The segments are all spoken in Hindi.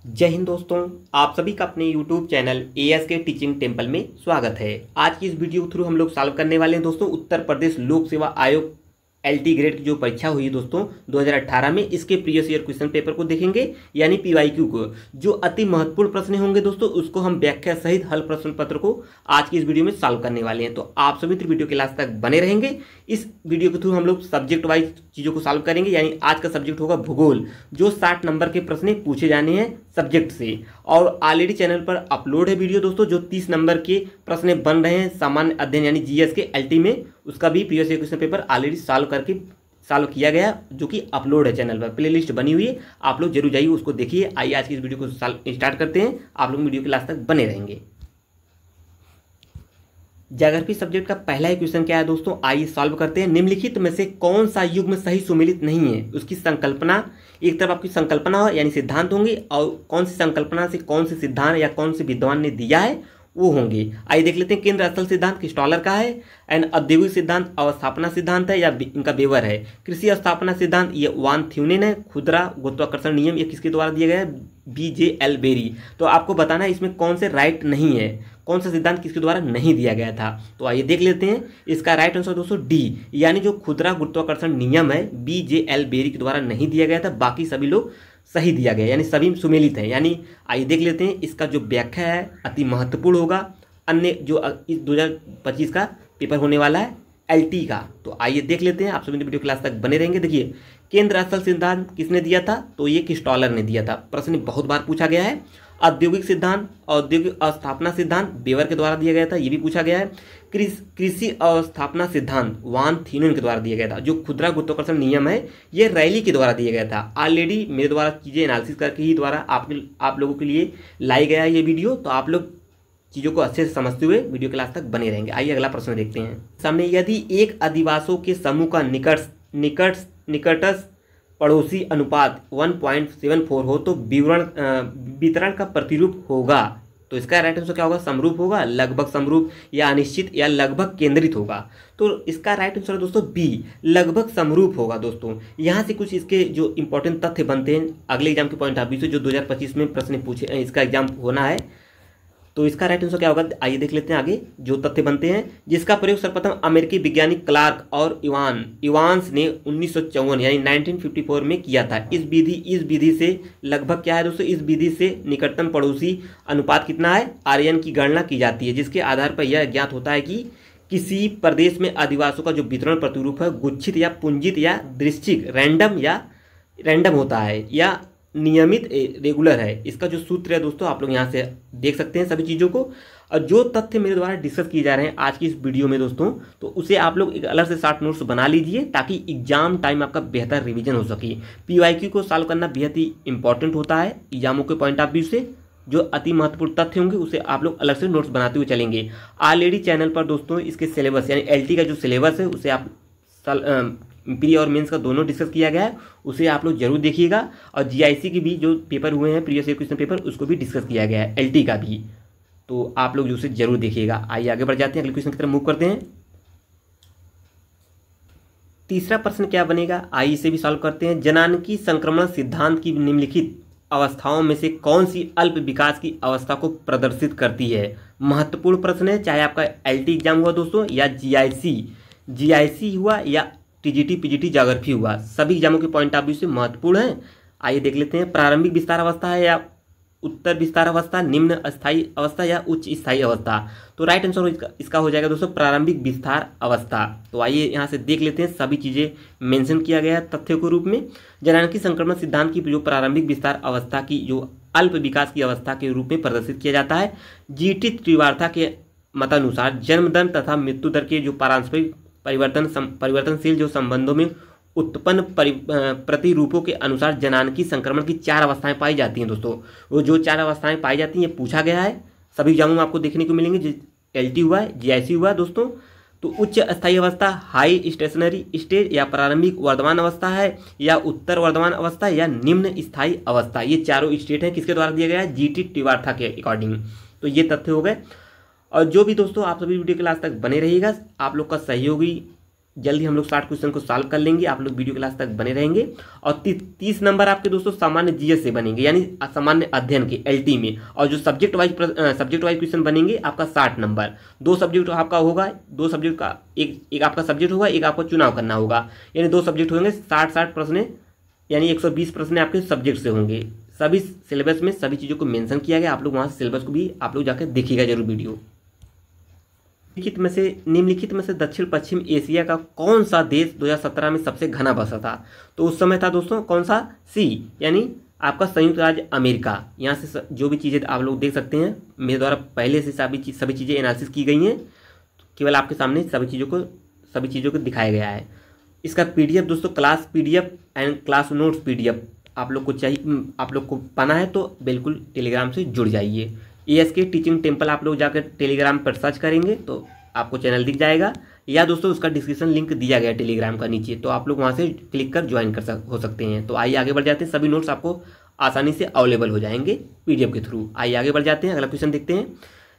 जय हिंद दोस्तों। आप सभी का अपने YouTube चैनल एएस के टीचिंग टेम्पल में स्वागत है। आज की इस वीडियो के थ्रू हम लोग सॉल्व करने वाले हैं दोस्तों उत्तर प्रदेश लोक सेवा आयोग एलटी ग्रेड की जो परीक्षा हुई दोस्तों 2018 में, इसके प्रीवियस ईयर क्वेश्चन पेपर को देखेंगे यानी पीवाईक्यू को। जो अति महत्वपूर्ण प्रश्न होंगे दोस्तों उसको हम व्याख्या सहित हल प्रश्न पत्र को आज की इस वीडियो में सॉल्व करने वाले हैं। तो आप सभी वीडियो के लास्ट तक बने रहेंगे। इस वीडियो के थ्रू हम लोग सब्जेक्ट वाइज चीज़ों को सॉल्व करेंगे, यानी आज का सब्जेक्ट होगा भूगोल, जो 60 नंबर के प्रश्न पूछे जाने हैं सब्जेक्ट से। और ऑलरेडी चैनल पर अपलोड है वीडियो दोस्तों जो 30 नंबर के प्रश्न बन रहे हैं सामान्य अध्ययन यानी जीएस के एलटी में, उसका भी previous year question paper already solve किया गया, जो कि अपलोड है चैनल पर, प्लेलिस्ट बनी हुई है, आप लोग जरूर जाइए उसको देखिए। आइए आज की इस वीडियो को स्टार्ट करते हैं, आप लोग वीडियो के लास्ट तक बने रहेंगे। ज्योग्राफी सब्जेक्ट का पहला ही क्वेश्चन क्या है दोस्तों, आइए सॉल्व करते हैं। निम्नलिखित में से कौन सा युग्म सही सुमेलित नहीं है, उसकी संकल्पना, एक तरफ आपकी संकल्पना हो यानी सिद्धांत होंगे, और कौन सी संकल्पना से कौन से सिद्धांत या कौन से विद्वान ने दिया है वो होंगे। आइए देख लेते हैं। केंद्र स्थल सिद्धांत किस स्टॉलर का है, एंड औद्योगिक सिद्धांत अवस्थापना सिद्धांत है या इनका वेबर है। कृषि अवस्थापना सिद्धांत ये वान थ्यूनेन है। खुदरा गुरुत्वाकर्षण नियम ये किसके द्वारा दिया गया है, BJ एलबेरी। तो आपको बताना है इसमें कौन से राइट नहीं है, कौन सा सिद्धांत किसके द्वारा नहीं दिया गया था। तो आइए देख लेते हैं। इसका राइट आंसर दोस्तों डी, यानी जो खुदरा गुरुत्वाकर्षण नियम है BJ एलबेरी के द्वारा नहीं दिया गया था, बाकी सभी लोग सही दिया गया, यानी सभी सुमेलित हैं। यानी आइए देख लेते हैं। इसका जो व्याख्या है अति महत्वपूर्ण होगा, अन्य जो इस 2025 का पेपर होने वाला है एलटी का। तो आइए देख लेते हैं, आप सभी वीडियो क्लास तक बने रहेंगे। देखिए केंद्र स्थल सिद्धांत किसने दिया था, तो ये किस्टॉलर ने दिया था। प्रश्न बहुत बार पूछा गया है। औद्योगिक सिद्धांत, औद्योगिक अवस्थापना सिद्धांत वेबर के द्वारा दिया गया था, ये भी पूछा गया है। कृषि अवस्थापना सिद्धांत वान थीनन के द्वारा दिया गया था। जो खुदरा गुरुत्वाकर्षण नियम है ये रैली के द्वारा दिया गया था। ऑलरेडी मेरे द्वारा चीज़ें एनालिसिस करके ही द्वारा आप लोगों के लिए लाई गया है ये वीडियो, तो आप लोग चीज़ों को अच्छे से समझते हुए वीडियो क्लास तक बने रहेंगे। आइए अगला प्रश्न देखते हैं। सामने यदि एक अधिवासों के समूह का निकटस्थ पड़ोसी अनुपात 1.74 हो तो वितरण का प्रतिरूप होगा। तो इसका राइट आंसर क्या होगा, समरूप होगा, लगभग समरूप, या अनिश्चित या लगभग केंद्रित होगा। तो इसका राइट आंसर दोस्तों बी, लगभग समरूप होगा। दोस्तों यहाँ से कुछ इसके जो इंपॉर्टेंट तथ्य बनते हैं अगले एग्जाम के पॉइंट ऑफ व्यू से, जो 2025 में प्रश्न पूछे, इसका एग्जाम होना है। तो इसका राइट आंसर क्या होगा, आइए देख लेते हैं आगे जो तथ्य बनते हैं। जिसका प्रयोग सर्वप्रथम अमेरिकी वैज्ञानिक क्लार्क और इवांस ने 1954 यानी 1954 में किया था। इस विधि से लगभग क्या है दोस्तों, इस विधि से निकटतम पड़ोसी अनुपात कितना है, आर्यन की गणना की जाती है, जिसके आधार पर यह ज्ञात होता है कि किसी प्रदेश में अधिवासों का जो वितरण प्रतिरूप है गुच्छित या पुंजित या दृश्चिक रैंडम होता है या नियमित रेगुलर है। इसका जो सूत्र है दोस्तों आप लोग यहाँ से देख सकते हैं सभी चीज़ों को। और जो तथ्य मेरे द्वारा डिस्कस किए जा रहे हैं आज की इस वीडियो में दोस्तों, तो उसे आप लोग एक अलग से शॉर्ट नोट्स बना लीजिए ताकि एग्जाम टाइम आपका बेहतर रिवीजन हो सके। पीवाईक्यू को सॉल्व करना बेहद ही इंपॉर्टेंट होता है एग्जामों के पॉइंट ऑफ व्यू से। जो अति महत्वपूर्ण तथ्य होंगे उसे आप लोग अलग से नोट्स बनाते हुए चलेंगे। ऑलरेडी चैनल पर दोस्तों इसके सिलेबस यानी एलटी का जो सिलेबस है उसे आप प्री और मेंस का दोनों डिस्कस किया गया है, उसे आप लोग जरूर देखिएगा। और जीआईसी की भी जो पेपर हुए हैं प्रीवियस ईयर क्वेश्चन पेपर, उसको भी डिस्कस किया गया है, एलटी का भी, तो आप लोग उसे जरूर देखिएगा। आइए आगे बढ़ जाते हैं, अगले क्वेश्चन की तरफ मूव करते हैं। तीसरा प्रश्न क्या बनेगा, आइए इसे भी सॉल्व करते हैं। जनानकी संक्रमण सिद्धांत की निम्नलिखित अवस्थाओं में से कौन सी अल्प विकास की अवस्था को प्रदर्शित करती है। महत्वपूर्ण प्रश्न है, चाहे आपका एलटी एग्जाम हुआ दोस्तों या जीआईसी हुआ या टीजीटी पीजीटी ज्योग्राफी हुआ, सभी एग्जामों के पॉइंट ऑफ व्यू से महत्वपूर्ण है। आइए देख लेते हैं। प्रारंभिक विस्तार अवस्था है या उत्तर विस्तार अवस्था, निम्न स्थायी अवस्था या उच्च स्थायी अवस्था। तो राइट आंसर इसका हो जाएगा दोस्तों प्रारंभिक विस्तार अवस्था। तो आइए यहाँ से देख लेते हैं, सभी चीज़ें मेंशन किया गया है तथ्यों के रूप में। जनानकी संक्रमण सिद्धांत की जो प्रारंभिक विस्तार अवस्था की जो अल्प विकास की अवस्था के रूप में प्रदर्शित किया जाता है। जीटी त्रिवार्ता के मतानुसार जन्म दर तथा मृत्यु दर के जो पारस्परिक परिवर्तनशील जो संबंधों में उत्पन्न प्रतिरूपों के अनुसार जनानकी संक्रमण की 4 अवस्थाएं पाई जाती हैं दोस्तों। वो जो 4 अवस्थाएं पाई जाती हैं ये पूछा गया है, सभी एग्जामों में आपको देखने को मिलेंगे। एलटी हुआ है, जीआईसी हुआ दोस्तों। तो उच्च स्थायी अवस्था हाई स्टेशनरी स्टेज या प्रारंभिक वर्धमान अवस्था है, या उत्तर वर्धमान अवस्था या निम्न स्थायी अवस्था, ये चारों स्टेट हैं किसके द्वारा दिया गया है, जीटी त्रिवार्ता के अकॉर्डिंग। तो ये तथ्य हो गए। और जो भी दोस्तों आप सभी वीडियो क्लास तक बने रहिएगा, आप लोग का सहयोगी जल्दी हम लोग 60 क्वेश्चन को सॉल्व कर लेंगे। आप लोग वीडियो क्लास तक बने रहेंगे। और 30 नंबर आपके दोस्तों सामान्य जीएस से बनेंगे, यानी सामान्य अध्ययन के एलटी में। और जो सब्जेक्ट वाइज क्वेश्चन बनेंगे आपका 60 नंबर। 2 सब्जेक्ट आपका होगा, 2 सब्जेक्ट का एक आपका सब्जेक्ट होगा, एक आपको चुनाव करना होगा, यानी 2 सब्जेक्ट होंगे। 60 प्रश्न यानी 120 प्रश्न आपके सब्जेक्ट से होंगे। सभी सिलेबस में सभी चीज़ों को मेंशन किया गया। आप लोग वहाँ से सिलेबस को भी आप लोग जाकर देखिएगा जरूर वीडियो। निम्नलिखित में से दक्षिण पश्चिम एशिया का कौन सा देश 2017 में सबसे घना बसा था? तो उस समय था दोस्तों कौन सा? सी, यानी आपका संयुक्त राज्य अमेरिका। यहाँ से जो भी चीज़ें आप लोग देख सकते हैं, मेरे द्वारा पहले से सभी चीज़ें एनालिसिस की गई हैं। केवल आपके सामने सभी चीज़ों को दिखाया गया है। इसका पीडीएफ दोस्तों, class PDF and class notes PDF आप लोग को चाहिए, आप लोग को पाना है तो बिल्कुल टेलीग्राम से जुड़ जाइए। ASK टीचिंग टेम्पल आप लोग जाकर टेलीग्राम पर सर्च करेंगे तो आपको चैनल दिख जाएगा, या दोस्तों उसका डिस्क्रिप्शन लिंक दिया गया है टेलीग्राम का नीचे, तो आप लोग वहाँ से क्लिक कर ज्वाइन हो सकते हैं। तो आइए आगे बढ़ जाते हैं। सभी नोट्स आपको आसानी से अवेलेबल हो जाएंगे PDF के थ्रू। आइए आगे बढ़ जाते हैं, अगला क्वेश्चन देखते हैं।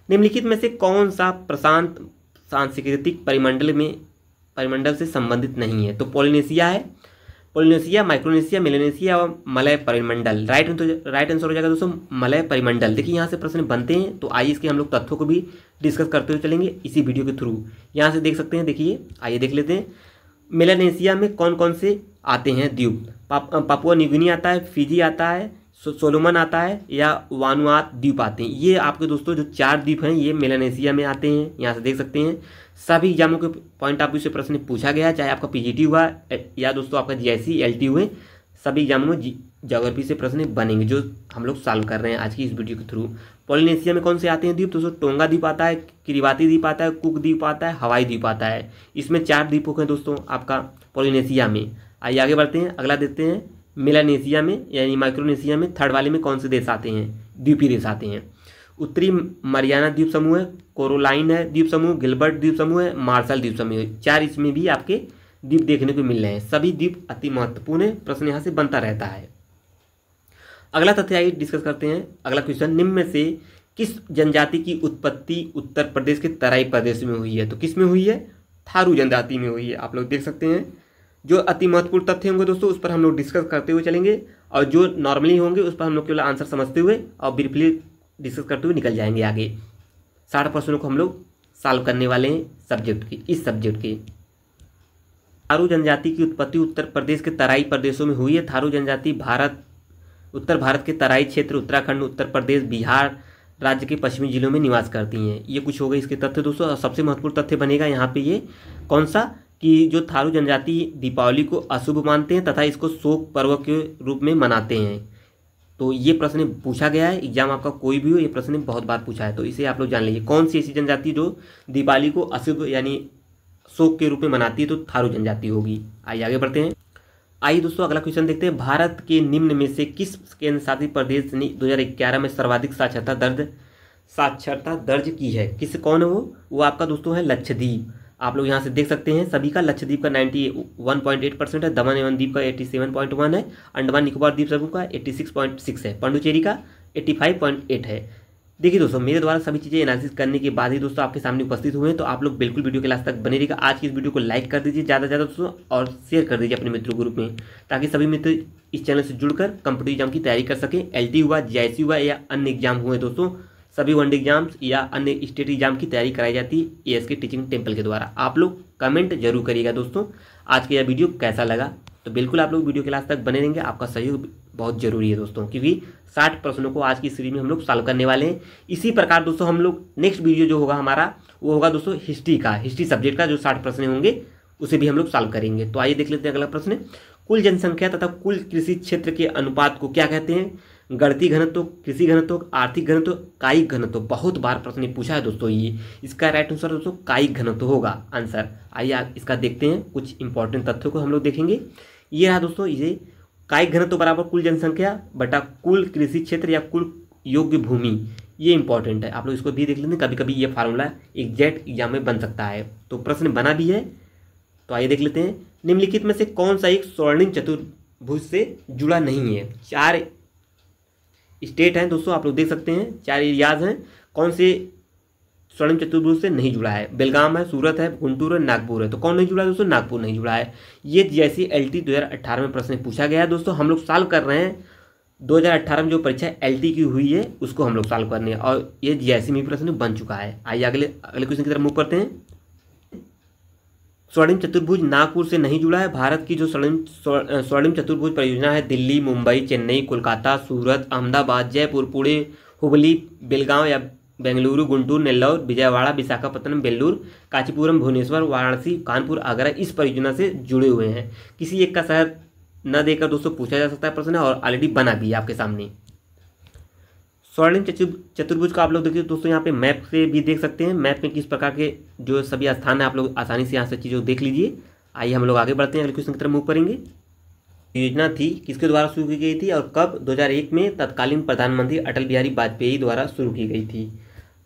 निम्नलिखित में से कौन सा प्रशांत सांस्कृतिक परिमंडल से संबंधित नहीं है? तो पोलिनेशिया है, पोलिनेशिया, माइक्रोनेशिया, मेलानेशिया और मलय परिमंडल। राइट आंसर हो जाएगा दोस्तों मलय परिमंडल। देखिए यहाँ से प्रश्न बनते हैं, तो आइए इसके हम लोग तथ्यों को भी डिस्कस करते हुए चलेंगे इसी वीडियो के थ्रू। यहाँ से देख सकते हैं, देखिए आइए देख लेते हैं। मेलानेशिया में कौन कौन से आते हैं द्वीप? पापुआ न्यू गिनी आता है, फिजी आता है, सोलोमन आता है, या वानुआतु द्वीप आते हैं। ये आपके दोस्तों जो 4 द्वीप हैं ये मेलानेशिया में आते हैं। यहाँ से देख सकते हैं। सभी एग्जामों के पॉइंट ऑफ व्यू से प्रश्न पूछा गया, चाहे आपका PGT हुआ या दोस्तों आपका GIC LT हुए, सभी एग्जामों में ज्योग्राफी से प्रश्न बनेंगे जो हम लोग सॉल्व कर रहे हैं आज की इस वीडियो के थ्रू। पोलिनेशिया में कौन से आते हैं द्वीप? दोस्तों टोंगा द्वीप आता है, किरिबाती द्वीप आता है, कुक द्वीप आता है, हवाई द्वीप आता है। इसमें 4 द्वीप हैं दोस्तों आपका पोलिनेशिया में। आइए आगे बढ़ते हैं, अगला देखते हैं। मेलानेशिया में यानी माइक्रोनेशिया में थर्ड वाले में कौन से देश आते हैं? द्वीपीय देश आते हैं। उत्तरी मरियाना द्वीप समूह है, कोरोलाइन है द्वीप समूह, गिलबर्ट द्वीप समूह है, मार्शल द्वीप समूह है। 4 इसमें भी आपके द्वीप देखने को मिल रहे हैं। सभी द्वीप अति महत्वपूर्ण है, प्रश्न यहाँ से बनता रहता है। अगला तथ्य आइए डिस्कस करते हैं। अगला क्वेश्चन, निम्न में से किस जनजाति की उत्पत्ति उत्तर प्रदेश के तराई प्रदेश में हुई है? तो किस में हुई है? थारू जनजाति में हुई है। आप लोग देख सकते हैं। जो अति महत्वपूर्ण तथ्य होंगे दोस्तों उस पर हम लोग डिस्कस करते हुए चलेंगे, और जो नॉर्मली होंगे उस पर हम लोग केवल आंसर समझते हुए और ब्रीफली डिस्कस करते हुए निकल जाएंगे आगे। 60 प्रश्नों को हम लोग सॉल्व करने वाले हैं इस सब्जेक्ट के। थारू जनजाति की उत्पत्ति उत्तर प्रदेश के तराई प्रदेशों में हुई है। थारू जनजाति उत्तर भारत के तराई क्षेत्र, उत्तराखंड, उत्तर प्रदेश, बिहार राज्य के पश्चिमी जिलों में निवास करती हैं। ये कुछ हो गए इसके तथ्य दोस्तों। और सबसे महत्वपूर्ण तथ्य बनेगा यहाँ पे ये कौन सा, कि जो थारू जनजाति दीपावली को अशुभ मानते हैं तथा इसको शोक पर्व के रूप में मनाते हैं। तो ये प्रश्न पूछा गया है, एग्जाम आपका कोई भी हो ये प्रश्न बहुत बार पूछा है, तो इसे आप लोग जान लीजिए। कौन सी ऐसी जनजाति जो दीपावली को अशुभ यानी शोक के रूप में मनाती है? तो थारू जनजाति होगी। आइए आगे बढ़ते हैं। आइए दोस्तों अगला क्वेश्चन देखते हैं। भारत के निम्न में से किस केंद्र शासित प्रदेश ने 2011 में सर्वाधिक साक्षरता दर्ज की है? कौन है वो आपका दोस्तों है लक्षद्वीप। आप लोग यहाँ से देख सकते हैं सभी का। लक्षद्वीप का 91.8% है, दमन एवं द्वीप का 87.1 है, अंडमान निकोबार द्वीप समूह का 86.6 है, पांडुचेरी का 85.8 है। देखिए दोस्तों मेरे द्वारा सभी चीज़ें एनालिसिस करने के बाद ही दोस्तों आपके सामने उपस्थित हुए हैं, तो आप लोग बिल्कुल वीडियो के लास्ट तक बने रहिएगा। आज की इस वीडियो को लाइक कर दीजिए ज़्यादा से ज़्यादा दोस्तों, और शेयर कर दीजिए अपने मित्रों ग्रुप में, ताकि सभी मित्र इस चैनल से जुड़कर कॉम्पिटिटिव एग्जाम की तैयारी कर सकें। LT हुआ, GIC हुआ या अन्य एग्जाम हुए दोस्तों, सभी वनडे एग्जाम्स या अन्य स्टेट एग्जाम की तैयारी कराई जाती है ASK टीचिंग टेम्पल के द्वारा। आप लोग कमेंट जरूर करिएगा दोस्तों आज का यह वीडियो कैसा लगा। तो बिल्कुल आप लोग वीडियो के लास्ट तक बने रहेंगे, आपका सहयोग बहुत जरूरी है दोस्तों, क्योंकि 60 प्रश्नों को आज की सीरीज में हम लोग सॉल्व करने वाले हैं। इसी प्रकार दोस्तों हम लोग नेक्स्ट वीडियो जो होगा हमारा वो होगा दोस्तों हिस्ट्री सब्जेक्ट का, जो 60 प्रश्न होंगे उसे भी हम लोग सॉल्व करेंगे। तो आइए देख लेते हैं अगला प्रश्न। कुल जनसंख्या तथा कुल कृषि क्षेत्र के अनुपात को क्या कहते हैं? गणितीय घनत्व, कृषि घनत्व, आर्थिक घनत्व, कायिक घनत्व। बहुत बार प्रश्न पूछा है दोस्तों ये। इसका राइट आंसर दोस्तों कायिक घनत्व होगा आंसर। आइए इसका देखते हैं, कुछ इंपॉर्टेंट तथ्यों को हम लोग देखेंगे। ये रहा दोस्तों, ये कायिक घनत्व बराबर कुल जनसंख्या बटा कुल कृषि क्षेत्र या कुल योग्य भूमि। ये इंपॉर्टेंट है, आप लोग इसको भी देख लेते हैं। कभी कभी ये फार्मूला एग्जैक्ट एग्जाम में बन सकता है, तो प्रश्न बना भी है। तो आइए देख लेते हैं। निम्नलिखित में से कौन सा एक स्वर्णिम चतुर्भुज से जुड़ा नहीं है? 4 स्टेट हैं दोस्तों, आप लोग देख सकते हैं, 4 एरियाज हैं। कौन से स्वर्णिम चतुर्भुज से नहीं जुड़ा है? बेलगाम है, सूरत है, गुंटूर है, नागपुर है। तो कौन नहीं जुड़ा है दोस्तों? नागपुर नहीं जुड़ा है। ये जीआईसी एलटी 2018 में प्रश्न पूछा गया है दोस्तों। हम लोग सॉल्व कर रहे हैं 2018 में जो परीक्षा एलटी की हुई है उसको हम लोग सॉल्व करने हैं, और ये जीआईसी में प्रश्न बन चुका है। आइए अगले क्वेश्चन की तरफ मूव करते हैं। स्वर्णिम चतुर्भुज नागपुर से नहीं जुड़ा है। भारत की जो स्वर्णिम चतुर्भुज परियोजना है दिल्ली, मुंबई, चेन्नई, कोलकाता, सूरत, अहमदाबाद, जयपुर, पुणे, हुबली, बेलगांव या बेंगलुरु, गुंटूर, नेल्लौर, विजयवाड़ा, विशाखापट्टनम, बेल्लूर, कांचीपुरम, भुवनेश्वर, वाराणसी, कानपुर, आगरा इस परियोजना से जुड़े हुए हैं। किसी एक का शहर न देकर दोस्तों पूछा जा सकता है प्रश्न, और ऑलरेडी बना भी है आपके सामने। स्वर्णिम चतुर्भुज का आप लोग देखिए दोस्तों, यहाँ पे मैप से भी देख सकते हैं। मैप में किस प्रकार के जो सभी स्थान है आप लोग आसानी से यहाँ से चीज़ों को देख लीजिए। आइए हम लोग आगे बढ़ते हैं, अगले क्वेश्चन की तरफ मूव करेंगे। योजना थी किसके द्वारा शुरू की गई थी और कब? 2001 में तत्कालीन प्रधानमंत्री अटल बिहारी वाजपेयी द्वारा शुरू की गई थी।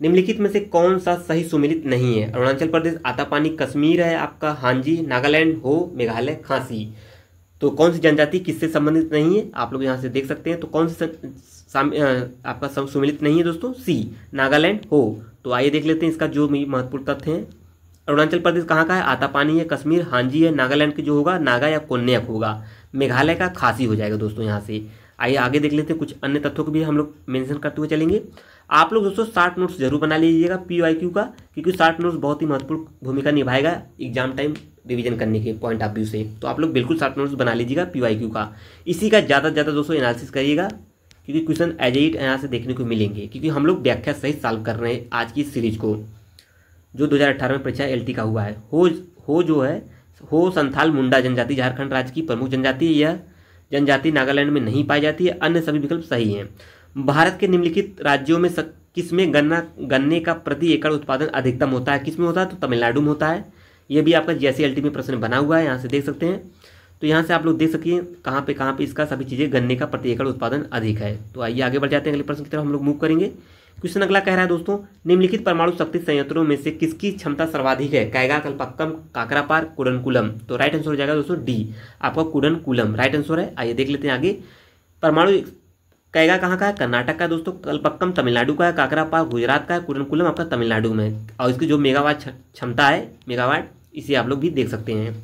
निम्नलिखित में से कौन सा सही सुमेलित नहीं है? अरुणाचल प्रदेश, आतापानी, कश्मीर है आपका, हांजी, नागालैंड, हो, मेघालय, खांसी। तो कौन सी जनजाति किससे संबंधित नहीं है आप लोग यहाँ से देख सकते हैं। तो कौन सी आपका सुमेलित नहीं है दोस्तों? सी, नागालैंड, हो। तो आइए देख लेते हैं इसका जो भी महत्वपूर्ण तथ्य हैं। अरुणाचल प्रदेश कहाँ का है? आतापानी है, कश्मीर हांजी है, नागालैंड के जो होगा नागा या कोन्याक होगा, मेघालय का खासी हो जाएगा दोस्तों यहाँ से। आइए आगे देख लेते हैं, कुछ अन्य तथ्यों को भी हम लोग मेंशन करते हुए चलेंगे। आप लोग दोस्तों शॉर्ट नोट्स जरूर बना लीजिएगा PYQ का, क्योंकि शॉर्ट नोट्स बहुत ही महत्वपूर्ण भूमिका निभाएगा एग्जाम टाइम रिवीजन करने के पॉइंट ऑफ व्यू से। तो आप लोग बिल्कुल शॉर्ट नोट्स बना लीजिएगा PYQ का। इसी का ज़्यादा से ज़्यादा दोस्तों एनालिसिस करिएगा, क्योंकि क्वेश्चन एज इट यहाँ से देखने को मिलेंगे, क्योंकि हम लोग व्याख्या सहित सॉल्व कर रहे हैं आज की सीरीज को, जो 2018 में परीक्षा LT का हुआ है। हो जो है, हो संथाल मुंडा जनजाति झारखंड राज्य की प्रमुख जनजाति है। यह जनजाति नागालैंड में नहीं पाई जाती है। अन्य सभी विकल्प सही हैं। भारत के निम्नलिखित राज्यों में किसमें गन्ने का प्रति एकड़ उत्पादन अधिकतम होता है? किसमें होता है? तो तमिलनाडु में होता है। ये भी आपका जीआईसी LT में प्रश्न बना हुआ है, यहाँ से देख सकते हैं। तो यहाँ से आप लोग देख सकिए कहाँ पे इसका सभी चीज़ें गन्ने का प्रति एकड़ उत्पादन अधिक है। तो आइए आगे बढ़ जाते हैं, अगले प्रश्न की तरफ हम लोग मूव करेंगे। क्वेश्चन अगला कह रहा है दोस्तों, निम्नलिखित परमाणु शक्ति संयंत्रों में से किसकी क्षमता सर्वाधिक है? कैगा, कल्पक्कम, काकरापार, कुडनकुलम। तो राइट आंसर हो जाएगा दोस्तों डी, आपका कुडनकुलम राइट आंसर है। आइए देख लेते हैं आगे। परमाणु कैगा कहाँ का है? कर्नाटक का दोस्तों, कल्पक्कम तमिलनाडु का है, काकरापार गुजरात का है, कुडनकुलम आपका तमिलनाडु में है। और इसकी जो मेगावाट क्षमता है, मेगावाट, इसे आप लोग भी देख सकते हैं।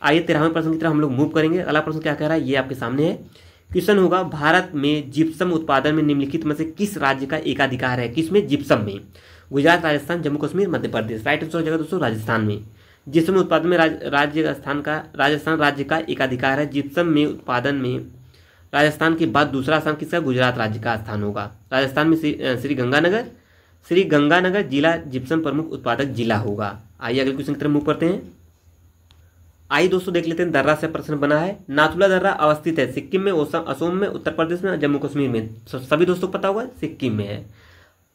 आइए 13वें प्रश्न की तरफ हम लोग मूव करेंगे। अगला प्रश्न क्या कह रहा है ये आपके सामने है। क्वेश्चन होगा, भारत में जिप्सम उत्पादन में निम्नलिखित में से किस राज्य का एकाधिकार है? किसमें? जिप्सम में। गुजरात, राजस्थान, जम्मू कश्मीर, मध्य प्रदेश। राइट आंसर हो जाएगा दोस्तों राजस्थान में। जिप्सम उत्पादन में राजस्थान राज्य का एकाधिकार है। जिप्सम में उत्पादन में राजस्थान के बाद दूसरा स्थान किसका? गुजरात राज्य का स्थान होगा। राजस्थान में श्री गंगानगर जिला जिप्सम प्रमुख उत्पादक जिला होगा। आइए अगले क्वेश्चन की तरफ मूव करते हैं। आइए दोस्तों देख लेते हैं, दर्रा से प्रश्न बना है। नाथुला दर्रा अवस्थित है सिक्किम में, असम में, उत्तर प्रदेश में, जम्मू कश्मीर में। सभी दोस्तों पता होगा सिक्किम में है।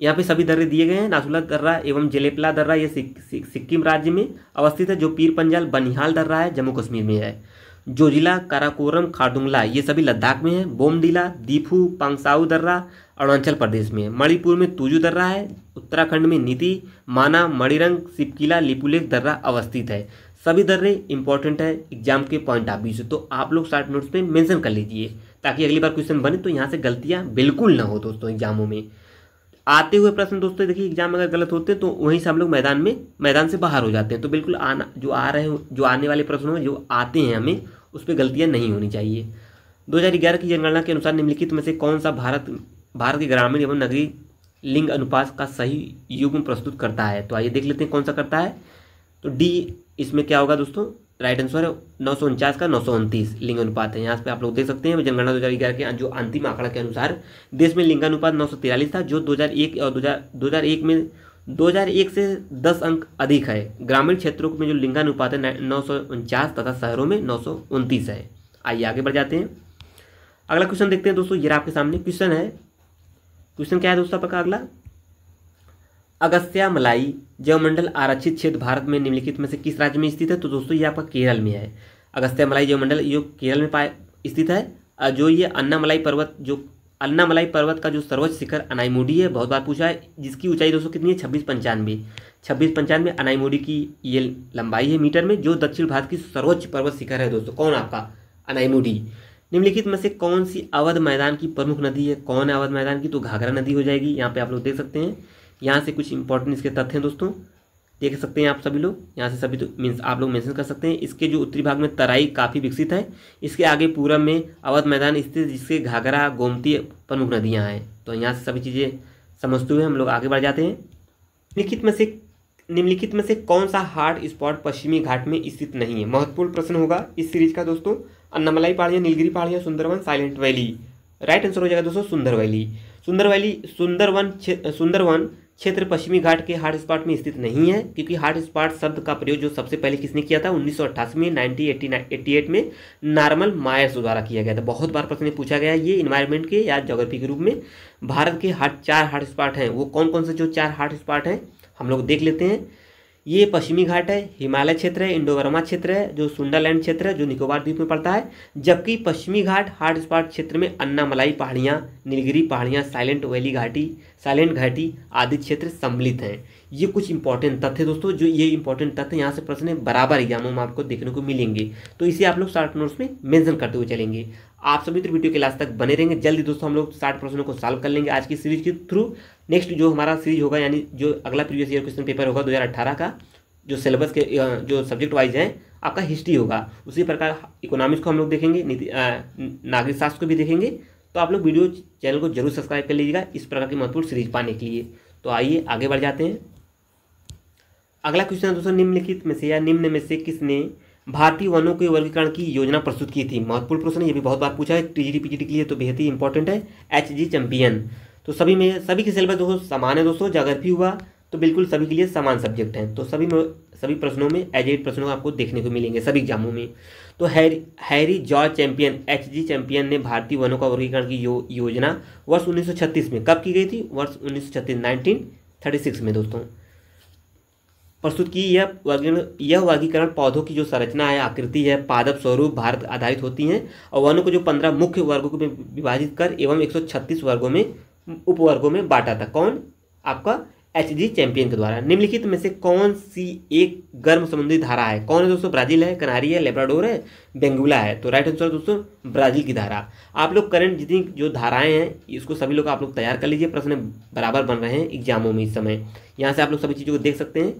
यहाँ पे सभी दर्रे दिए गए हैं। नाथुला दर्रा एवं जेलेपला दर्रा ये सिक्किम राज्य में अवस्थित है। जो पीर पंजाल बनिहाल दर्रा है जम्मू कश्मीर में है। जोजिला, काराकोरम, खारदुंगला ये सभी लद्दाख में है। बोमडीला, दीफू, पांगसाऊ दर्रा अरुणाचल प्रदेश में है। मणिपुर में तुजू दर्रा है। उत्तराखंड में नीति, माना, मणिरंग, सिपकिला, लिपुलेख दर्रा अवस्थित है। सभी दर्रे इंपॉर्टेंट है एग्जाम के पॉइंट ऑफ व्यू से, तो आप लोग शॉर्ट नोट्स पे मेंशन कर लीजिए, ताकि अगली बार क्वेश्चन बने तो यहाँ से गलतियाँ बिल्कुल ना हो दोस्तों। एग्जामों में आते हुए प्रश्न दोस्तों देखिए, एग्जाम अगर गलत होते हैं तो वहीं से हम लोग मैदान से बाहर हो जाते हैं। तो बिल्कुल जो आने वाले प्रश्नों में जो आते हैं हमें उस पर गलतियाँ नहीं होनी चाहिए। 2011 की जनगणना के अनुसार निम्नलिखित में से कौन सा भारत के ग्रामीण एवं नगरीय लिंग अनुपात का सही युग्म प्रस्तुत करता है? तो आइए देख लेते हैं कौन सा करता है। तो डी इसमें क्या होगा दोस्तों? राइट आंसर है 949 का 929 लिंग अनुपात है। यहाँ पे आप लोग देख सकते हैं जनगणना 2011 के जो अंतिम आंकड़ा के अनुसार देश में लिंगानुपात 943 था, जो 2001 और 2001 से 10 अंक अधिक है। ग्रामीण क्षेत्रों में जो लिंगानुपात है 949 तथा शहरों में 929 है। आइए आगे बढ़ जाते हैं, अगला क्वेश्चन देखते हैं दोस्तों। ये आपके सामने क्वेश्चन है। क्वेश्चन क्या है दोस्तों आपका अगला? अगस्त्यामलाई जैवमंडल आरक्षित क्षेत्र भारत में निम्नलिखित में से किस राज्य में स्थित है? तो दोस्तों ये आपका केरल में है। अगस्त्यामलाई जैवमंडल ये केरल में स्थित है। जो ये अन्नामलाई पर्वत का जो सर्वोच्च शिखर अनाईमुडी है, बहुत बार पूछा है, जिसकी ऊंचाई दोस्तों कितनी है? 2695 अनाईमुडी की ये लंबाई है मीटर में। जो दक्षिण भारत की सर्वोच्च पर्वत शिखर है दोस्तों, कौन? आपका अनाईमुडी। निम्नलिखित में से कौन सी अवध मैदान की प्रमुख नदी है? कौन है अवध मैदान की? तो घाघरा नदी हो जाएगी। यहाँ पे आप लोग देख सकते हैं यहाँ से कुछ इंपॉर्टेंट इसके तथ्य हैं दोस्तों, देख सकते हैं आप सभी लोग, यहाँ से सभी तो मीन्स आप लोग मेंशन कर सकते हैं। इसके जो उत्तरी भाग में तराई काफ़ी विकसित है, इसके आगे पूरब में अवध मैदान स्थित, जिसके घाघरा गोमती प्रमुख नदियाँ हैं। तो यहाँ से सभी चीज़ें समझते हुए हम लोग आगे बढ़ जाते हैं। निम्नलिखित में से कौन सा हॉट स्पॉट पश्चिमी घाट में स्थित नहीं है? महत्वपूर्ण प्रश्न होगा इस सीरीज का दोस्तों। अन्नामलाई पहाड़ियाँ, नीलगिरी पहाड़ियाँ, Sundarban, Silent Valley. Right answer हो जाएगा दोस्तों सुंदर वैली। सुंदरवन क्षेत्र पश्चिमी घाट के हॉट स्पॉट में स्थित नहीं है, क्योंकि हॉट स्पॉट शब्द का प्रयोग जो सबसे पहले किसने किया था? 1988 में, 1988 में नॉर्मल मायर्स द्वारा किया गया था। बहुत बार प्रश्न पूछा गया ये इन्वायरमेंट के या ज्योग्राफी के रूप में। भारत के चार हॉट स्पॉट हैं, वो कौन कौन से जो 4 हॉट स्पॉट हैं हम लोग देख लेते हैं। ये पश्चिमी घाट है, हिमालय क्षेत्र है, इंडो बर्मा क्षेत्र है, जो सुंडरलैंड क्षेत्र है जो निकोबार द्वीप में पड़ता है। जबकि पश्चिमी घाट हॉट स्पॉट क्षेत्र में अन्नामलाई पहाड़ियाँ, नीलगिरी पहाड़ियाँ, साइलेंट घाटी आदि क्षेत्र सम्मिलित हैं। ये कुछ इंपॉर्टेंट तथ्य दोस्तों, जो ये इंपॉर्टेंट तथ्य यहाँ से प्रश्न बराबर एग्जामों में आपको देखने को मिलेंगे, तो इसे आप लोग शॉर्ट नोट्स में मेंशन करते हुए चलेंगे। आप सभी तो वीडियो के लास्ट तक बने रहेंगे। जल्दी दोस्तों हम लोग 60 प्रश्नों को सॉल्व कर लेंगे आज की सीरीज के थ्रू। नेक्स्ट जो हमारा सीरीज होगा, यानी जो अगला प्रीवियस ईयर क्वेश्चन पेपर होगा 2018 का, जो सिलेबस के जो सब्जेक्ट वाइज हैं, आपका हिस्ट्री होगा। उसी प्रकार इकोनॉमिक्स को हम लोग देखेंगे, नागरिक शास्त्र को भी देखेंगे। तो आप लोग वीडियो चैनल को जरूर सब्सक्राइब कर लीजिएगा इस प्रकार की महत्वपूर्ण सीरीज पाने के लिए। तो आइए आगे बढ़ जाते हैं। अगला क्वेश्चन है दोस्तों, निम्नलिखित में से या निम्न में से किसने भारतीय वनों के वर्गीकरण की योजना प्रस्तुत की थी? महत्वपूर्ण प्रश्न, ये भी बहुत बार पूछा है टीजीटी पीजीटी के लिए, तो बेहद ही इंपॉर्टेंट है। Hg champion. तो सभी के सिलेबस दोस्तों समान है दोस्तों। ज्योग्राफी हुआ तो बिल्कुल सभी के लिए समान सब्जेक्ट हैं, तो सभी प्रश्नों में एज प्रश्नों आपको देखने को मिलेंगे सभी एग्जामों में। तो Harry George champion, Hg champion ने भारतीय वनों का वर्गीकरण की योजना वर्ष 1936 में कब की गई थी? वर्ष 1936 में दोस्तों प्रस्तुत की। यह वर्गीकरण पौधों की जो संरचना है, आकृति है, पादप स्वरूप भारत आधारित होती हैं, और वनों को जो 15 मुख्य वर्गों में विभाजित कर एवं 136 वर्गों में उपवर्गों में बांटा था। कौन? आपका एचजी चैंपियन के द्वारा। निम्नलिखित में से कौन सी एक गर्म समुद्री धारा है? कौन है दोस्तों? ब्राजील है, कनारी है, लेब्राडोर है, बेंगुला है। तो राइट आंसर दोस्तों ब्राजील की धारा। आप लोग करंट जितनी जो धाराएं हैं इसको सभी लोग आप लोग तैयार कर लीजिए, प्रश्न बराबर बन रहे हैं एग्जामों में इस समय। यहाँ से आप लोग सभी चीज़ों को देख सकते हैं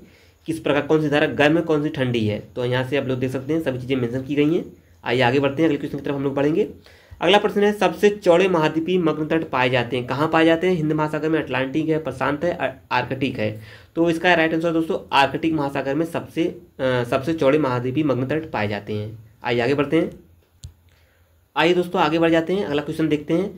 किस प्रकार कौन सी धारा गर्म है, कौन सी ठंडी है। तो यहाँ से आप लोग देख सकते हैं सभी चीज़ें मेंशन की गई हैं। आइए आगे बढ़ते हैं, अगले क्वेश्चन की तरफ हम लोग बढ़ेंगे। अगला प्रश्न है, सबसे चौड़े महाद्वीपीय मग्न तट पाए जाते हैं? कहाँ पाए जाते हैं? हिंद महासागर में, अटलांटिक है, प्रशांत है, आर्कटिक है। तो इसका राइट आंसर दोस्तों आर्कटिक महासागर में सबसे चौड़े महाद्वीपीय मग्न तट पाए जाते हैं। आइए आगे बढ़ते हैं। आइए दोस्तों आगे बढ़ जाते हैं, अगला क्वेश्चन देखते हैं।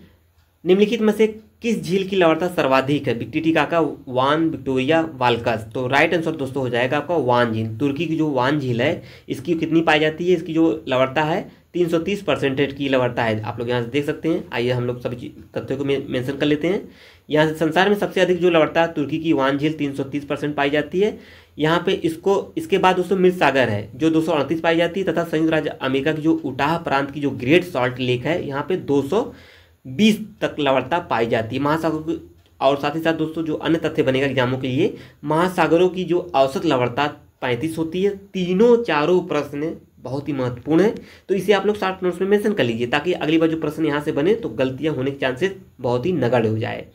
निम्नलिखित में से किस झील की लवणता सर्वाधिक है? टिटिकाका, वान, विक्टोरिया, वाल्कस। तो राइट आंसर दोस्तों हो जाएगा आपका वान झील। तुर्की की जो वान झील है इसकी कितनी पाई जाती है? इसकी जो लवणता है 330% की लवणता है, आप लोग यहाँ से देख सकते हैं। आइए हम लोग सभी तथ्यों को मेंशन कर लेते हैं। यहाँ से संसार में सबसे अधिक जो लवणता तुर्की की वान झील 330% पाई जाती है। यहाँ पे इसके बाद दोस्तों मृत सागर है जो 238 पाई जाती है, तथा संयुक्त राज्य अमेरिका की जो उटाह प्रांत की जो ग्रेट सॉल्ट लेक है यहाँ पे 220 तक लवणता पाई जाती है। महासागर और साथ ही साथ दोस्तों जो अन्य तथ्य बनेगा एग्जामों के लिए, महासागरों की जो औसत लवणता 35 होती है। चारों प्रश्न बहुत ही महत्वपूर्ण है, तो इसे आप लोग शॉर्ट नोट्स में मेंशन कर लीजिए, ताकि अगली बार जो प्रश्न यहाँ से बने तो गलतियाँ होने के चांसेस बहुत ही नगण्य हो जाए।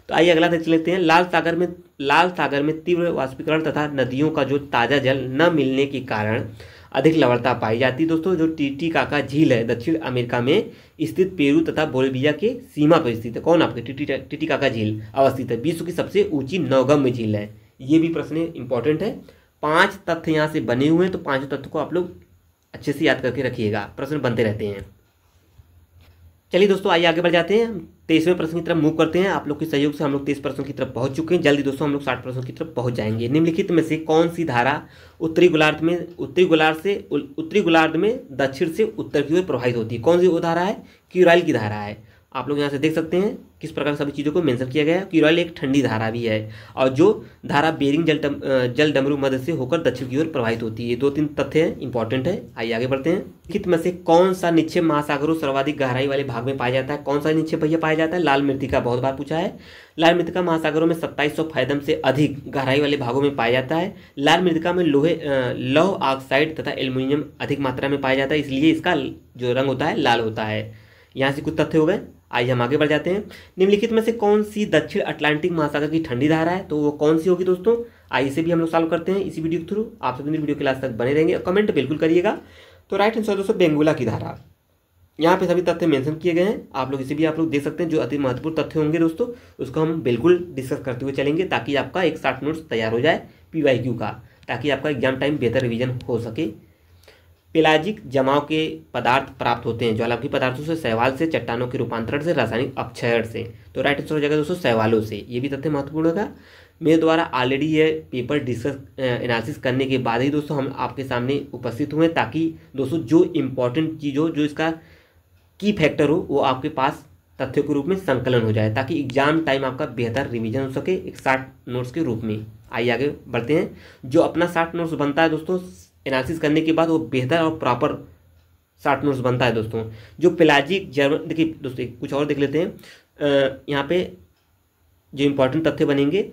तो आइए अगला देख लेते हैं। लाल सागर में तीव्र वाष्पीकरण तथा नदियों का जो ताज़ा जल न मिलने के कारण अधिक लवणता पाई जाती है। दोस्तों जो टिटिकाका झील है दक्षिण अमेरिका में स्थित पेरू तथा बोलिविया के सीमा पर स्थित है। कौन? आपके टिटिकाका झील अवस्थित है। विश्व की सबसे ऊंची नौगम्य झील है। ये भी प्रश्न इंपॉर्टेंट है। 5 तथ्य यहाँ से बने हुए हैं, तो 5 तथ्य को आप लोग अच्छे से याद करके रखिएगा, प्रश्न बनते रहते हैं। चलिए दोस्तों आइए आगे बढ़ जाते हैं। 23वें प्रश्न की तरफ मूव करते हैं। आप लोग के सहयोग से हम लोग 23 प्रश्नों की तरफ पहुंच चुके हैं। जल्दी दोस्तों हम लोग 60 प्रश्नों की तरफ पहुंच जाएंगे। निम्नलिखित में से कौन सी धारा उत्तरी गोलार्ध में दक्षिण से उत्तर की ओर प्रवाहित होती है? कौन सी वो धारा है? क्यूराइल की धारा है। आप लोग यहाँ से देख सकते हैं किस प्रकार सभी चीज़ों को मेंशन किया गया है। क्यूराइल एक ठंडी धारा भी है, और जो धारा बेरिंग जल डमरू मध्य से होकर दक्षिण की ओर प्रवाहित होती है। 2-3 तथ्य हैं, इंपॉर्टेंट है। आइए आगे बढ़ते हैं। निम्नलिखित में से कौन सा निक्षेप महासागरों सर्वाधिक गहराई वाले भाग में पाया जाता है? कौन सा निक्षेप भैया पाया जाता है? लाल मृत्तिका, बहुत बार पूछा है। लाल मृत्तिका महासागरों में 2700 फैथम से अधिक गहराई वाले भागों में पाया जाता है। लाल मृत्तिका में लौह ऑक्साइड तथा एल्युमिनियम अधिक मात्रा में पाया जाता है, इसलिए इसका जो रंग होता है लाल होता है। यहाँ से कुछ तथ्य हो गए। आइए हम आगे बढ़ जाते हैं। निम्नलिखित में से कौन सी दक्षिण अटलांटिक महासागर की ठंडी धारा है, तो वो कौन सी होगी दोस्तों। आइए इसे भी हम लोग सॉल्व करते हैं इसी वीडियो के थ्रू। आप सभी वीडियो के लास्ट तक बने रहेंगे और कमेंट बिल्कुल करिएगा। तो राइट आंसर दोस्तों बेंगुला की धारा। यहाँ पे सभी तथ्य मेंशन किए गए हैं, आप लोग इसे भी आप लोग देख सकते हैं। जो अति महत्वपूर्ण तथ्य होंगे दोस्तों उसको हम बिल्कुल डिस्कस करते हुए चलेंगे, ताकि आपका एक शॉर्ट नोट्स तैयार हो जाए PYQ का, ताकि आपका एग्जाम टाइम बेहतर रिवीजन हो सके। पेलाजिक जमाव के पदार्थ प्राप्त होते हैं ज्वालामुखी पदार्थों से, शैवाल से, चट्टानों के रूपांतरण से, रासायनिक अपक्षय से। तो राइट आंसर हो जाएगा दोस्तों शैवालों से। ये भी तथ्य महत्वपूर्ण होगा। मेरे द्वारा ऑलरेडी ये पेपर डिस्कस एनालिसिस करने के बाद ही दोस्तों हम आपके सामने उपस्थित हुए, ताकि दोस्तों जो इम्पोर्टेंट चीज़ हो, जो इसका की फैक्टर हो, वो आपके पास तथ्यों के रूप में संकलन हो जाए, ताकि एग्जाम टाइम आपका बेहतर रिवीजन हो सके एक शॉर्ट नोट्स के रूप में। आइए आगे बढ़ते हैं। जो अपना शॉर्ट नोट्स बनता है दोस्तों एनालिसिस करने के बाद, वो बेहतर और प्रॉपर शॉर्ट नोट्स बनता है दोस्तों। जो पेलाजिक जर्मन, देखिए दोस्तों कुछ और देख लेते हैं। यहाँ पे जो इम्पोर्टेंट तथ्य बनेंगे,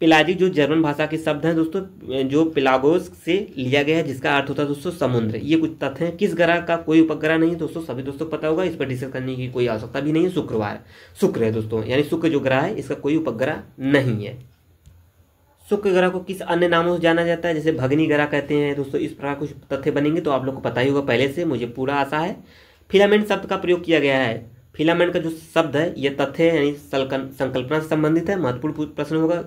पेलाजिक जो जर्मन भाषा के शब्द हैं दोस्तों, जो पेलागोस से लिया गया है, जिसका अर्थ होता है दोस्तों समुद्र। ये कुछ तथ्य हैं। किस ग्रह का कोई उपग्रह नहीं है दोस्तों, सभी दोस्तों को पता होगा, इस पर डिस्कस करने की कोई आवश्यकता भी नहीं है। शुक्र है दोस्तों, यानी शुक्र जो ग्रह है इसका कोई उपग्रह नहीं है। शुक्र ग्रह को किस अन्य नामों से जाना जाता है, जैसे भगनी ग्रह कहते हैं दोस्तों। इस प्रकार कुछ तथ्य बनेंगे तो आप लोग को पता ही होगा पहले से, मुझे पूरा आशा है। फिलामेंट शब्द का प्रयोग किया गया है। फिलामेंट का जो शब्द है ये तथ्य है, यानी संकल्पना से संबंधित है। महत्वपूर्ण प्रश्न होगा,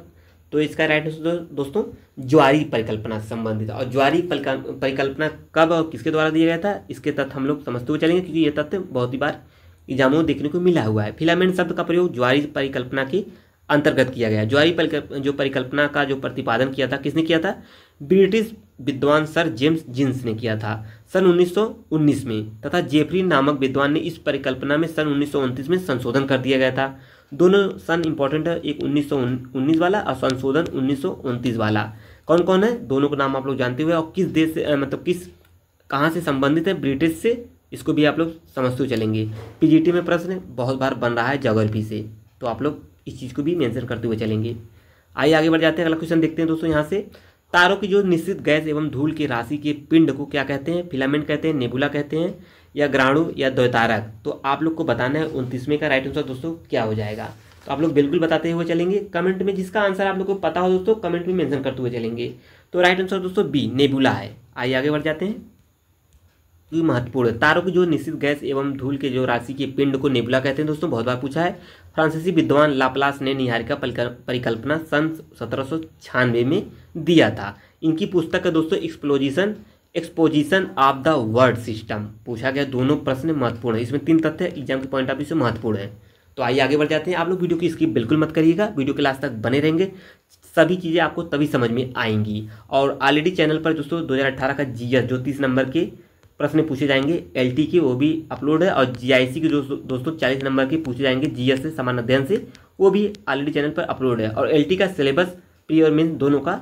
तो इसका राइट आंसर दोस्तों ज्वारी परिकल्पना से संबंधित है। और ज्वारी परिकल्पना कब और किसके द्वारा दिया गया था, इसके तथ्य हम लोग समझते हुए चलेंगे, क्योंकि ये तथ्य बहुत ही बार एग्जामों में देखने को मिला हुआ है। फिलामेंट शब्द का प्रयोग ज्वारी परिकल्पना के अंतर्गत किया गया। ज्वारी जो परिकल्पना का जो प्रतिपादन किया था, किसने किया था, ब्रिटिश विद्वान सर जेम्स जीन्स ने किया था सन 1919 में, तथा जेफरी नामक विद्वान ने इस परिकल्पना में सन 1929 में संशोधन कर दिया गया था। दोनों सन इंपॉर्टेंट है, एक 1919 वाला और संशोधन 1929 वाला। कौन कौन है, दोनों का नाम आप लोग जानते हुए, और किस देश से मतलब कहाँ से संबंधित है, ब्रिटिश से, इसको भी आप लोग समझते हुए चलेंगे। PGT में प्रश्न बहुत बार बन रहा है ज्योग्राफी से, तो आप लोग इस चीज़ को भी मेंशन करते हुए चलेंगे। आइए आगे बढ़ जाते हैं। अगला क्वेश्चन देखते हैं दोस्तों। यहाँ से तारों की जो निश्चित गैस एवं धूल की राशि के पिंड को क्या कहते हैं, फिलामेंट कहते हैं, नेबुला कहते हैं, या ग्राणु, या द्वैतारक। तो आप लोग को बताना है 29वें का राइट आंसर दोस्तों क्या हो जाएगा। तो आप लोग बिल्कुल बताते हुए चलेंगे। कमेंट में जिसका आंसर आप लोग को पता हो दोस्तों, कमेंट में मेंशन करते हुए चलेंगे। तो राइट आंसर दोस्तों बी नेबुला है। आइए आगे बढ़ जाते हैं। महत्वपूर्ण है, तारों की जो निश्चित गैस एवं धूल के जो राशि के पिंड को नेबुला कहते हैं दोस्तों, बहुत बार पूछा है। फ्रांसीसी विद्वान लाप्लास ने निहारिका परिकल्पना सन 1796 में दिया था। इनकी पुस्तक है दोस्तों exposition of the word system. पूछा गया दोनों प्रश्न महत्वपूर्ण है, इसमें 3 तथ्य एग्जाम के पॉइंट ऑफ व्यू से महत्वपूर्ण है। तो आइए आगे बढ़ जाते हैं। आप लोग वीडियो की स्किप बिल्कुल मत करिएगा, वीडियो के लास्ट तक बने रहेंगे, सभी चीज़ें आपको तभी समझ में आएंगी। और ऑलरेडी चैनल पर दोस्तों 2018 का GS जो 30 नंबर के प्रश्न पूछे जाएंगे LT के, वो भी अपलोड है। और GIC के जो दोस्तों 40 नंबर के पूछे जाएंगे GS से समान अध्ययन से, वो भी ऑलरेडी चैनल पर अपलोड है। और LT का सिलेबस प्री और मेन दोनों का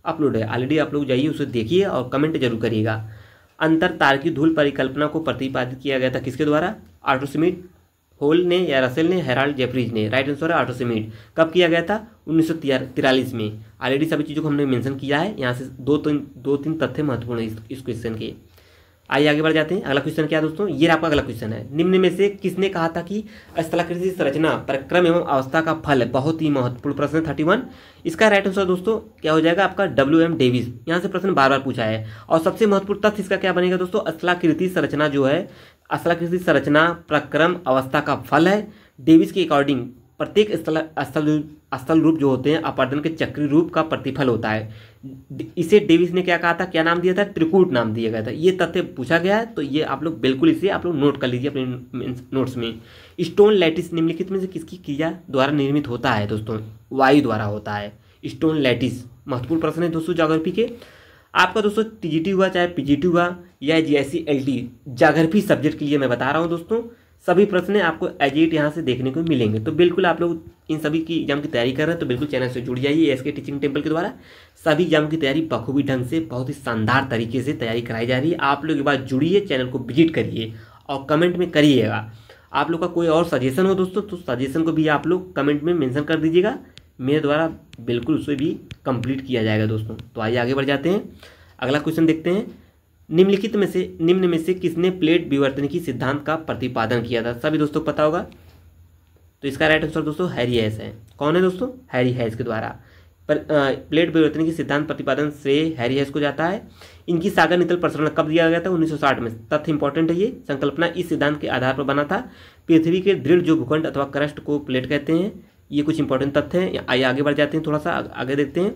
अपलोड है ऑलरेडी, आप लोग जाइए उसे देखिए और कमेंट जरूर करिएगा। अंतर तारकीय धूल परिकल्पना को प्रतिपादित किया गया था किसके द्वारा, आर्टो श्मिट, होल ने या रसेल ने, हेराल्ड जेफरीज ने। राइट आंसर है आर्टो श्मिट। कब किया गया था, 1943 में। ऑलरेडी सभी चीज़ों को हमने मेंशन किया है। यहाँ से दो तीन तथ्य महत्वपूर्ण है इस क्वेश्चन के। आइए आगे बढ़ जाते हैं। अगला क्वेश्चन क्या दोस्तों, ये आपका अगला क्वेश्चन है। निम्न में से किसने कहा था कि स्थलाकृति संरचना प्रक्रम एवं अवस्था का फल है। बहुत ही महत्वपूर्ण प्रश्न 31। इसका राइट आंसर दोस्तों क्या हो जाएगा आपका, WM डेविस। यहाँ से प्रश्न बार बार पूछा है। और सबसे महत्वपूर्ण तथ्य इसका क्या बनेगा दोस्तों, स्थलाकृति संरचना जो है, स्थलाकृति संरचना प्रक्रम अवस्था का फल है। डेविस के अकॉर्डिंग प्रत्येक स्थल रूप जो होते हैं अपर्दन के चक्रीय रूप का प्रतिफल होता है। इसे डेविस ने क्या कहा था, क्या नाम दिया था, त्रिकूट नाम दिया गया था। ये तथ्य पूछा गया है, तो ये आप लोग बिल्कुल इसे आप लोग नोट कर लीजिए अपने नोट्स में। स्टोन लैटिस निम्नलिखित में से किसकी क्रिया द्वारा निर्मित होता है दोस्तों, वायु द्वारा होता है। स्टोन लैटिस महत्वपूर्ण प्रश्न है दोस्तों ज्योग्राफी के। आपका दोस्तों TGT हुआ चाहे PGT हुआ या GIC LT, ज्योग्राफी सब्जेक्ट के लिए मैं बता रहा हूँ दोस्तों, सभी प्रश्न आपको एज इट यहाँ से देखने को मिलेंगे। तो बिल्कुल आप लोग इन सभी की एग्जाम की तैयारी कर रहे हैं तो बिल्कुल चैनल से जुड़ जाइए। ASK टीचिंग टेम्पल के द्वारा सभी एग्जाम की तैयारी बखूबी ढंग से बहुत ही शानदार तरीके से तैयारी कराई जा रही है। आप लोग एक बार जुड़िए, चैनल को विजिट करिए और कमेंट में करिएगा। आप लोग का कोई और सजेशन हो दोस्तों तो सजेशन को भी आप लोग कमेंट में मेंशन कर दीजिएगा, मेरे द्वारा बिल्कुल उसे भी कंप्लीट किया जाएगा दोस्तों। तो आइए आगे बढ़ जाते हैं। अगला क्वेश्चन देखते हैं। निम्न में से किसने प्लेट विवर्तनिकी सिद्धांत का प्रतिपादन किया था। सभी दोस्तों को पता होगा तो इसका राइट आंसर दोस्तों हैरी हैस है। कौन है दोस्तों? हैरी हैस के द्वारा पर प्लेट विवर्तन की सिद्धांत प्रतिपादन श्रेय हैरी हैस को जाता है। इनकी सागर नितल प्रसरण कब दिया गया था? 1960 में। तथ्य इंपॉर्टेंट है ये। संकल्पना इस सिद्धांत के आधार पर बना था। पृथ्वी के दृढ़ जो भूखंड अथवा क्रस्ट को प्लेट कहते हैं। ये कुछ इंपॉर्टेंट तथ्य हैं। आइए आगे बढ़ जाते हैं, थोड़ा सा आगे देखते हैं।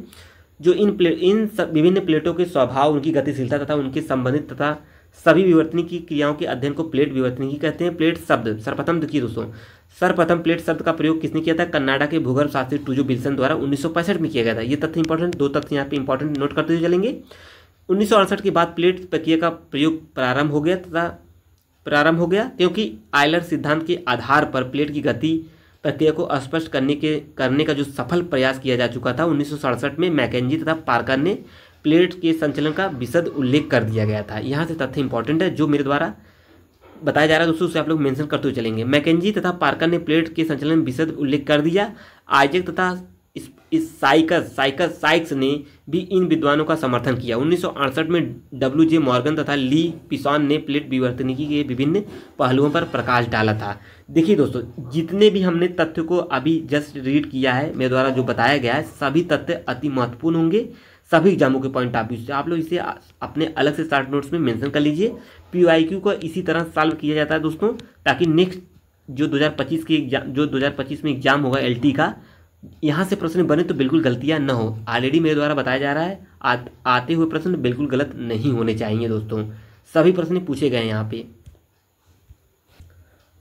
जो इन विभिन्न प्लेटों के स्वभाव, उनकी गतिशीलता तथा उनके संबंधित तथा सभी विवर्तनिकी की क्रियाओं के अध्ययन को प्लेट विवर्तनिकी कहते हैं। प्लेट शब्द सर्वप्रथम देखिए दोस्तों, सर्वप्रथम प्लेट शब्द का प्रयोग किसने किया था? कनाडा के भूगर्भ शास्त्री टूजो विल्सन द्वारा 1965 में किया गया था। ये तथ्य इंपॉर्टेंट, दो तथ्य यहाँ पे इंपॉर्टेंट नोट करते हुए चलेंगे। 1968 के बाद प्लेट प्रक्रिया का प्रयोग प्रारंभ हो गया क्योंकि आयलर सिद्धांत के आधार पर प्लेट की गति प्रक्रिया को स्पष्ट करने का जो सफल प्रयास किया जा चुका था 1967 में मैकेंजी तथा पार्कर ने प्लेट के संचलन का विशद उल्लेख कर दिया गया था। यहाँ से तथ्य इंपॉर्टेंट है जो मेरे द्वारा बताया जा रहा है दोस्तों, उसे आप लोग मेंशन करते हुए चलेंगे। मैकेंजी तथा पार्कर ने प्लेट के संचलन में विशद उल्लेख कर दिया। आइजैक तथा साइक्स ने भी इन विद्वानों का समर्थन किया। 1968 में WJ मॉर्गन तथा ली पिसॉन ने प्लेट विवर्तनिकी के विभिन्न पहलुओं पर प्रकाश डाला था। देखिए दोस्तों, जितने भी हमने तथ्य को अभी जस्ट रीड किया है, मेरे द्वारा जो बताया गया है, सभी तथ्य अति महत्वपूर्ण होंगे सभी एग्जामों के पॉइंट ऑफ व्यू से। आप लोग इसे अपने अलग से शॉर्ट नोट्स में मेंशन कर लीजिए। PYQ को इसी तरह सॉल्व किया जाता है दोस्तों, ताकि नेक्स्ट जो 2025 में एग्जाम होगा LT का, यहाँ से प्रश्न बने तो बिल्कुल गलतियाँ न हो। ऑलरेडी मेरे द्वारा बताया जा रहा है आते हुए प्रश्न बिल्कुल गलत नहीं होने चाहिए दोस्तों, सभी प्रश्न पूछे गए हैं यहाँ पे।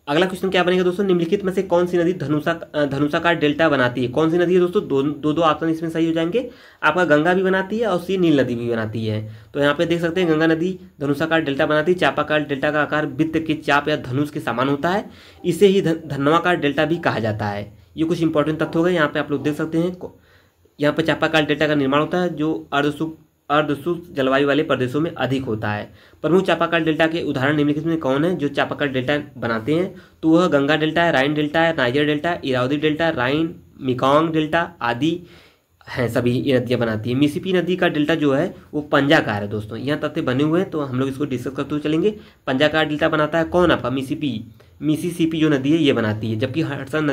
अगला क्वेश्चन क्या बनेगा दोस्तों? निम्नलिखित में से कौन सी नदी धनुषाकार डेल्टा बनाती है? कौन सी नदी है दोस्तों? दो ऑप्शन इसमें सही हो जाएंगे। आपका गंगा भी बनाती है और सी नील नदी भी बनाती है। तो यहाँ पे देख सकते हैं गंगा नदी धनुषाकार डेल्टा बनाती है। चापाकार डेल्टा का आकार वृत्त के चाप या धनुष के समान होता है, इसे ही धनवाकार डेल्टा भी कहा जाता है। ये कुछ इंपॉर्टेंट तथ्य हो गए। यहाँ पे आप लोग देख सकते हैं, यहाँ पे चापाकार डेल्टा का निर्माण होता है जो अर्धशुष्क जलवायु वाले प्रदेशों में अधिक होता है। प्रमुख चापाकल डेल्टा के उदाहरण निम्नलिखित में कौन है जो चापाकल डेल्टा बनाते हैं? तो वह गंगा डेल्टा है, राइन डेल्टा है, नाइजर डेल्टा, इरावदी डेल्टा, राइन, मेकॉन्ग डेल्टा आदि हैं, सभी ये नदियाँ बनाती है। मिसिसिपी नदी का डेल्टा जो है वो पंजाकार है दोस्तों। यहाँ तथ्य बने हुए हैं तो हम लोग इसको डिस्कस करते हुए चलेंगे। पंजाकार डेल्टा बनाता है कौन? आपका मिसिसिपी जो नदी है ये बनाती है, जबकि हडसन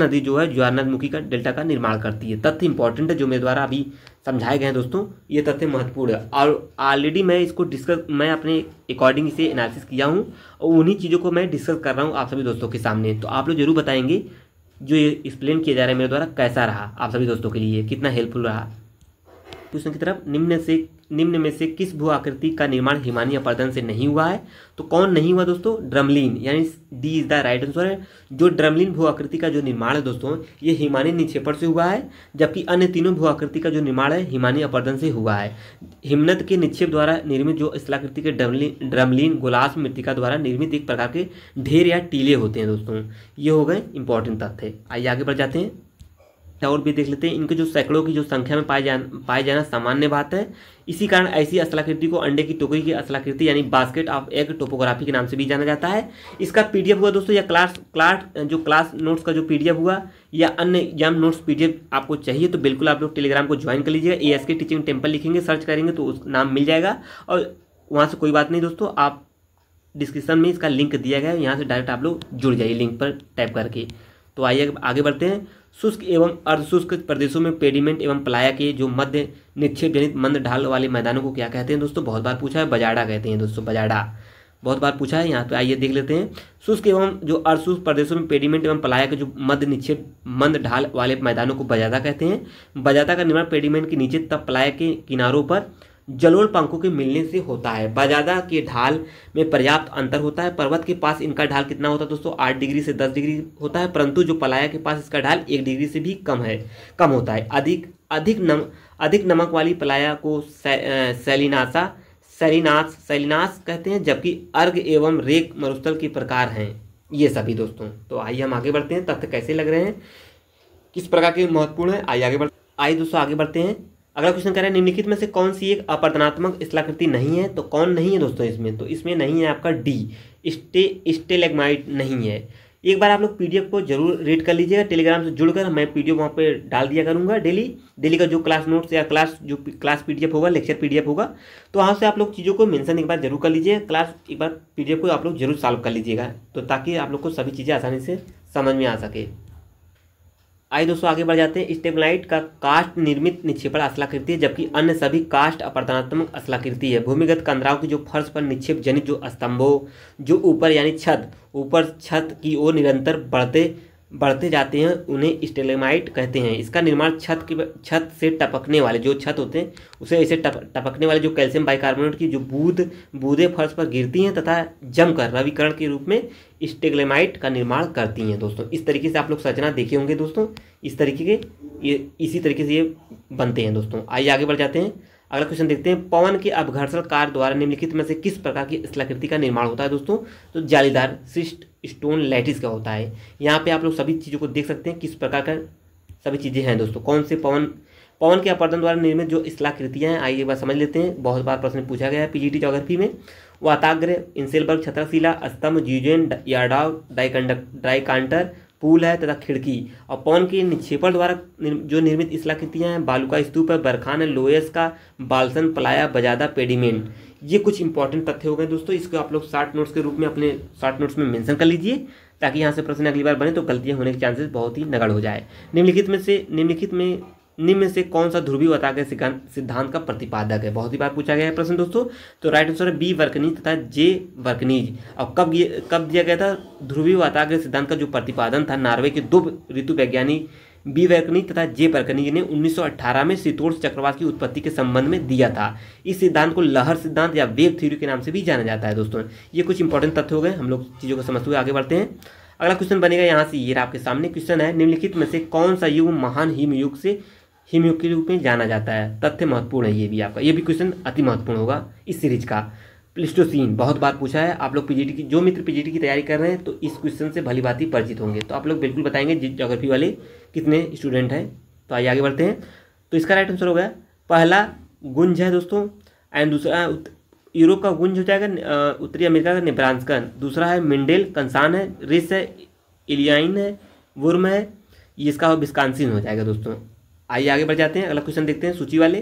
नदी जो है ज्वारनदमुखी का डेल्टा का निर्माण करती है। तथ्य इंपॉर्टेंट है जो मेरे द्वारा अभी समझाए गए हैं दोस्तों, ये तथ्य महत्वपूर्ण है और ऑलरेडी मैं अपने अकॉर्डिंग इसे एनालिसिस किया हूँ और उन्हीं चीज़ों को मैं डिस्कस कर रहा हूँ आप सभी दोस्तों के सामने। तो आप लोग जरूर बताएंगे जो ये एक्सप्लेन किया जा रहा है मेरे द्वारा कैसा रहा, आप सभी दोस्तों के लिए कितना हेल्पफुल रहा। क्वेश्चन की तरफ, निम्न में से किस भू आकृति का निर्माण हिमानी अपरदन से नहीं हुआ है? तो कौन नहीं हुआ दोस्तों? ड्रमलीन, यानी D is the right answer है। जो ड्रमलीन भू आकृति का जो निर्माण है दोस्तों ये हिमानी निक्षेपण से हुआ है, जबकि अन्य तीनों भू आकृति का जो निर्माण है हिमानी अपरदन से हुआ है। हिमनद के निक्षेप द्वारा निर्मित जो स्थलाकृति के ड्रमलीन गोलास मृत्तिका द्वारा निर्मित एक प्रकार के ढेर या टीले होते हैं दोस्तों। ये हो गए इंपॉर्टेंट तथ्य। आइए आगे बढ़ जाते हैं और भी देख लेते हैं। इनके जो सैकड़ों की जो संख्या में पाए जाना सामान्य बात है। इसी कारण ऐसी स्थलाकृति को अंडे की टोकरी की स्थलाकृति यानी बास्केट ऑफ एग टोपोग्राफी के नाम से भी जाना जाता है। इसका PDF हुआ दोस्तों, या क्लास नोट्स का जो PDF हुआ या अन्य एग्जाम नोट्स PDF आपको चाहिए तो बिल्कुल आप लोग टेलीग्राम को ज्वाइन कर लीजिएगा। ASK टीचिंग टेम्पल लिखेंगे, सर्च करेंगे तो उस नाम मिल जाएगा और वहाँ से कोई बात नहीं दोस्तों, आप डिस्क्रिप्शन में इसका लिंक दिया गया है, यहाँ से डायरेक्ट आप लोग जुड़ जाइए लिंक पर टैप करके। तो आइए आगे बढ़ते हैं। शुष्क एवं अर्धशुष्क प्रदेशों में पेडिमेंट एवं प्लाया के जो मध्य निक्षेप जनित मंद ढाल वाले मैदानों को क्या कहते हैं दोस्तों? बहुत बार पूछा है, बजाड़ा कहते हैं दोस्तों, बजाड़ा बहुत बार पूछा है। यहाँ पे आइए देख लेते हैं। शुष्क एवं जो अर्धशुष्क प्रदेशों में पेडिमेंट एवं प्लाया के जो मध्य निक्षेप मंद ढाल वाले मैदानों को बजादा कहते हैं। बजादा का निर्माण पेडिमेंट के नीचे तब प्लाया के किनारों पर जलोढ़ पंखों के मिलने से होता है। बजादा के ढाल में पर्याप्त अंतर होता है। पर्वत के पास इनका ढाल कितना होता है दोस्तों? 8 डिग्री से 10 डिग्री होता है, परंतु जो पलाया के पास इसका ढाल 1 डिग्री से भी कम होता है। अधिक नमक वाली पलाया को सैलिनास कहते हैं, जबकि अर्ग एवं रेक मरुस्थल के प्रकार हैं ये सभी दोस्तों। तो आइए हम आगे बढ़ते हैं। तथ्य कैसे लग रहे हैं, किस प्रकार के महत्वपूर्ण है, आइए दोस्तों आगे बढ़ते हैं। अगला क्वेश्चन कह रहा है निम्नलिखित में से कौन सी एक अपरदनात्मक स्थलाकृति नहीं है? तो कौन नहीं है दोस्तों इसमें? तो इसमें नहीं है आपका डी, स्टेलेग्माइट नहीं है। एक बार आप लोग PDF को जरूर रीड कर लीजिएगा, टेलीग्राम से जुड़कर मैं PDF वहाँ पे डाल दिया करूँगा डेली का जो क्लास नोट्स या क्लास PDF होगा, लेक्चर PDF होगा, तो वहाँ से आप लोग चीज़ों को मेंशन एक बार जरूर कर लीजिएगा। एक बार PDF को आप लोग जरूर सॉल्व कर लीजिएगा, तो ताकि आप लोग को सभी चीज़ें आसानी से समझ में आ सके। आइए दोस्तों आगे बढ़ जाते हैं। स्टेगमाइट का काष्ठ निर्मित निक्षेपण अशलाकृति है, जबकि अन्य सभी काष्ठ अपरदनात्मक अशलाकृति है। भूमिगत कंदराओं की जो फर्श पर निक्षेप जनित जो स्तंभों जो ऊपर यानी ऊपर छत की ओर निरंतर बढ़ते जाते हैं उन्हें स्टेगमाइट कहते हैं। इसका निर्माण छत से टपकने वाले जो छत होते हैं उसे ऐसे टपकने वाले जो कैल्शियम बाइकार्बोनेट की जो बूंदें फर्श पर गिरती हैं तथा जमकर रविकरण के रूप में स्टेगमाइट का निर्माण करती हैं। दोस्तों इस तरीके से आप लोग संरचना देखे होंगे दोस्तों, इस तरीके के इसी तरीके से ये बनते हैं। दोस्तों आइए आगे बढ़ जाते हैं। अगला क्वेश्चन देखते हैं। पवन के अपघर्षण कार्य द्वारा निम्नलिखित में से किस प्रकार की स्थलाकृति का निर्माण होता है? दोस्तों तो जालीदार सिस्ट स्टोन लैटिस का होता है। यहाँ पे आप लोग सभी चीज़ों को देख सकते हैं किस प्रकार का सभी चीज़ें हैं। दोस्तों कौन से पवन के अपवर्तन द्वारा निर्मित जो स्थलाकृतियाँ हैं, आइए एक बार समझ लेते हैं। बहुत बार प्रश्न पूछा गया है पीजीटी ज्योग्राफी में। वाताग्र, इंसेलबर्ग, छत्रशिला, स्तंभ, जीजेन, यार्डाव, ड्राइकांटर, पुल है तथा खिड़की। और पवन के निक्षेपण द्वारा जो निर्मित स्थलाकृतियाँ हैं, बालू का स्तूप है, बरखान है, लोयस का, बालसन, पलाया, बजादा, पेडिमेंट। ये कुछ इंपॉर्टेंट तथ्य हो गए दोस्तों। इसको आप लोग शॉर्ट नोट्स के रूप में अपने शॉर्ट नोट्स में मेंशन कर लीजिए, ताकि यहाँ से प्रश्न अगली बार बने तो गलतियाँ होने के चांसेस बहुत ही नगण्य हो जाए। निम्न में से कौन सा ध्रुवीय वाताग्र सिद्धांत का प्रतिपादक है? बहुत ही बार पूछा गया है प्रश्न दोस्तों। तो राइट आंसर है बी वर्कनीज तथा जे वर्कनीज। और कब दिया गया था ध्रुवीय वाताग्र सिद्धांत का जो प्रतिपादन था? नॉर्वे के 2 ऋतु वैज्ञानिक बी वर्कनीज तथा जे वर्कनीज ने 1918 में शीतोष्ण चक्रवात की उत्पत्ति के संबंध में दिया था। इस सिद्धांत को लहर सिद्धांत या वेव थ्योरी के नाम से भी जाना जाता है। दोस्तों ये कुछ इंपॉर्टेंट तथ्य हो गए, हम लोग चीज़ों को समझते हुए आगे बढ़ते हैं। अगला क्वेश्चन बनेगा यहाँ से, ये आपके सामने क्वेश्चन है। निम्नलिखित में से कौन सा युग महान हिमयुग के रूप में जाना जाता है? तथ्य महत्वपूर्ण है ये भी आपका, ये भी क्वेश्चन अति महत्वपूर्ण होगा इस सीरीज का। प्लेस्टोसीन बहुत बार पूछा है। आप लोग पीजीटी की जो मित्र पीजीटी की तैयारी कर रहे हैं तो इस क्वेश्चन से भली भांति परिचित होंगे, तो आप लोग बिल्कुल बताएंगे ज्योग्राफी वाले कितने स्टूडेंट हैं। तो आइए आगे बढ़ते हैं। तो इसका राइट आंसर हो गया पहला गुंज है दोस्तों, एंड दूसरा यूरोप का गुंज हो जाएगा, उत्तरी अमेरिका का नेब्रास्का। दूसरा है मिंडेल, कंसान है, रिस है, इलियाइन है, वुर्म है, ये इसका विस्कॉन्सिन हो जाएगा। दोस्तों आइए आगे बढ़ जाते हैं। अगला क्वेश्चन देखते हैं। सूची वाले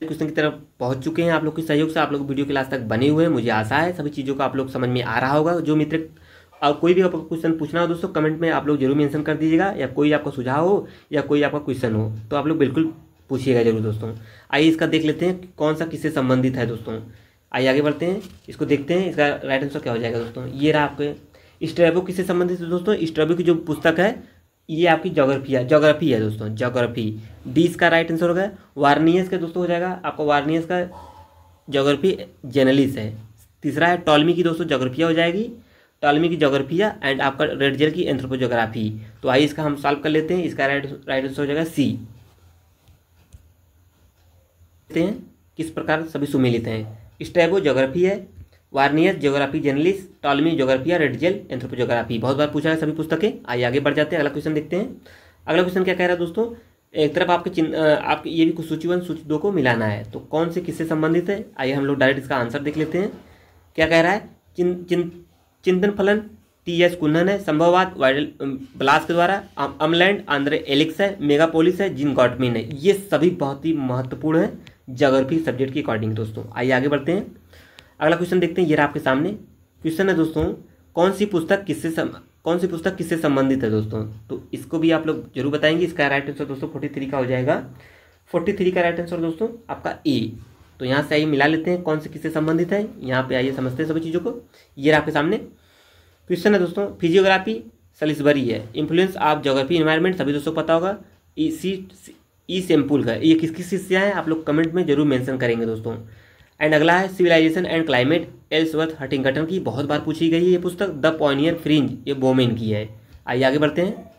क्वेश्चन की तरफ पहुंच चुके हैं। आप लोग के सहयोग से आप लोग वीडियो के लास्ट तक बने हुए हैं। मुझे आशा है सभी चीज़ों का आप लोग समझ में आ रहा होगा। जो मित्र और कोई भी आपको क्वेश्चन पूछना हो दोस्तों, कमेंट में आप लोग जरूर मेंशन कर दीजिएगा, या कोई आपका सुझाव हो या कोई आपका क्वेश्चन हो तो आप लोग बिल्कुल पूछिएगा जरूर। दोस्तों आइए इसका देख लेते हैं कौन सा किससे संबंधित है। दोस्तों आइए आगे बढ़ते हैं, इसको देखते हैं। इसका राइट आंसर क्या हो जाएगा दोस्तों? ये रहा आपके स्ट्रैबो किससे संबंधित है दोस्तों? स्ट्रैबो की जो पुस्तक है ये आपकी ज्योग्राफी है दोस्तों, ज्योग्राफी। डी इसका राइट आंसर हो गया। वार्नियस का दोस्तों हो जाएगा आपका, वार्नियस का ज्योग्राफी जेनलिस है। तीसरा है टॉलमी की दोस्तों ज्योग्राफिया हो जाएगी, टॉलमी की ज्योग्राफिया, एंड आपका रेडजेल की एंथ्रोपोज्योग्राफी। तो आइए इसका हम सॉल्व कर लेते हैं। इसका राइट आंसर हो जाएगा सी। किस प्रकार सभी सुमेलित हैं? स्ट्रैबो ज्योग्राफी है, वार्नियस ज्योग्राफी जेनलिस, टॉलमी ज्योग्राफिया, रेडजेल एंथ्रोपोज्योग्राफी। बहुत बार पूछा है सभी पुस्तकें। आइए आगे बढ़ जाते हैं, अगला क्वेश्चन देखते हैं। अगला क्वेश्चन क्या कह रहा है दोस्तों? एक तरफ आपके ये भी कुछ सूची 1 सूची 2 को मिलाना है, तो कौन से किससे संबंधित है? आइए हम लोग डायरेक्ट इसका आंसर देख लेते हैं। क्या कह रहा है? चिंतन फलन टी.एस. कुन्नन है, संभववाद ब्लास के द्वारा, अमलैंड आंद्रे एलिक्स है, मेगापोलिस है, जिन गॉटमिन है। ये सभी बहुत ही महत्वपूर्ण है ज्योग्राफी सब्जेक्ट के अकॉर्डिंग। दोस्तों आइए आगे बढ़ते हैं। अगला क्वेश्चन देखते हैं। ये आपके सामने क्वेश्चन है दोस्तों, कौन सी पुस्तक किससे संबंधित है दोस्तों? तो इसको भी आप लोग जरूर बताएंगे। इसका राइट आंसर दोस्तों 43 का हो जाएगा। 43 का राइट आंसर दोस्तों आपका ए। तो यहाँ से आइए मिला लेते हैं कौन से किससे संबंधित है। यहाँ पे आइए समझते हैं सभी चीज़ों को। ये आपके सामने क्वेश्चन है दोस्तों, फिजियोग्राफी सलिसबरी है, इन्फ्लुएंस ऑफ ज्योग्राफी एनवायरनमेंट, सभी दोस्तों पता होगा। ई सैम्पुल का ये किस किससे है आप लोग कमेंट में जरूर मेंशन करेंगे दोस्तों। एंड अगला है civilization and climate, Ellsworth Huntington की, बहुत बार पूछी गई है ये पुस्तक। द पॉनियर फ्रिंज, ये बोमेन की है। आइए आगे बढ़ते हैं।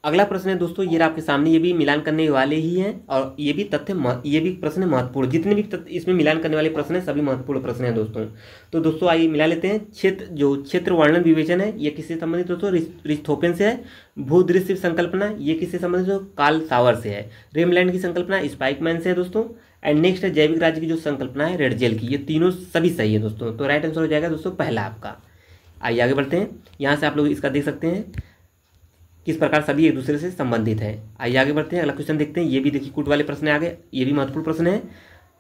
अगला प्रश्न है दोस्तों, ये आपके सामने, ये भी मिलान करने वाले ही हैं, और ये भी प्रश्न महत्वपूर्ण। जितने भी इसमें मिलान करने वाले प्रश्न हैं सभी महत्वपूर्ण प्रश्न हैं दोस्तों। तो दोस्तों आइए मिला लेते हैं। क्षेत्र वर्णन विवेचन है, ये किससे संबंधित दोस्तों? रिस्थोफेन से है। भूदृश्य संकल्पना, ये किससे संबंधित हो? कार्ल सावर से है। रेमलैंड की संकल्पना स्पाइकमैन से है दोस्तों। एंड नेक्स्ट है जैविक राज्य की जो संकल्पना है रेडजेल की। ये तीनों सभी सही है दोस्तों। तो राइट आंसर हो जाएगा दोस्तों पहला आपका। आइए आगे बढ़ते हैं। यहाँ से आप लोग इसका देख सकते हैं किस प्रकार सभी एक दूसरे से संबंधित है। आइए आगे बढ़ते हैं, अगला क्वेश्चन देखते हैं। ये भी देखिए कूट वाले प्रश्न आ गए, ये भी महत्वपूर्ण प्रश्न है।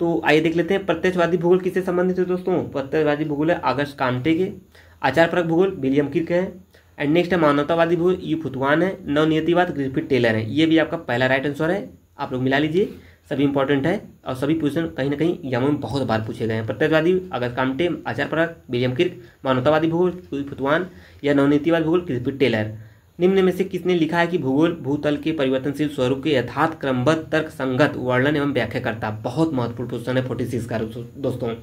तो आइए देख लेते हैं। प्रत्यक्षवादी भूगोल किससे संबंधित है दोस्तों? प्रत्यक्षवादी भूगोल है अगस्त कांटे के। आचारपरक भूगोल विलियम किर्क है। एंड नेक्स्ट है मानवतावादी भूगोल, यू फुतवान है। नवनियतिवाद ग्रिफिथ टेलर है। ये भी आपका पहला राइट आंसर है, आप लोग मिला लीजिए, सभी इंपॉर्टेंट है और सभी क्वेश्चन कहीं ना कहीं एग्जामों में बहुत बार पूछे गए हैं। प्रत्ययवादी अगस्त काम्टे, आचारपरक विलियम किर्क, मानवतावादी भूगोल यू फुतवान या नवनीतिवाद भूगोल ग्रिफिथ टेलर। निम्न में से किसने लिखा है कि भूगोल भूतल के परिवर्तनशील स्वरूप के यथार्थ क्रमबद्ध तर्क संगत वर्णन एवं व्याख्या करता। बहुत महत्वपूर्ण क्वेश्चन है 46 का दोस्तों।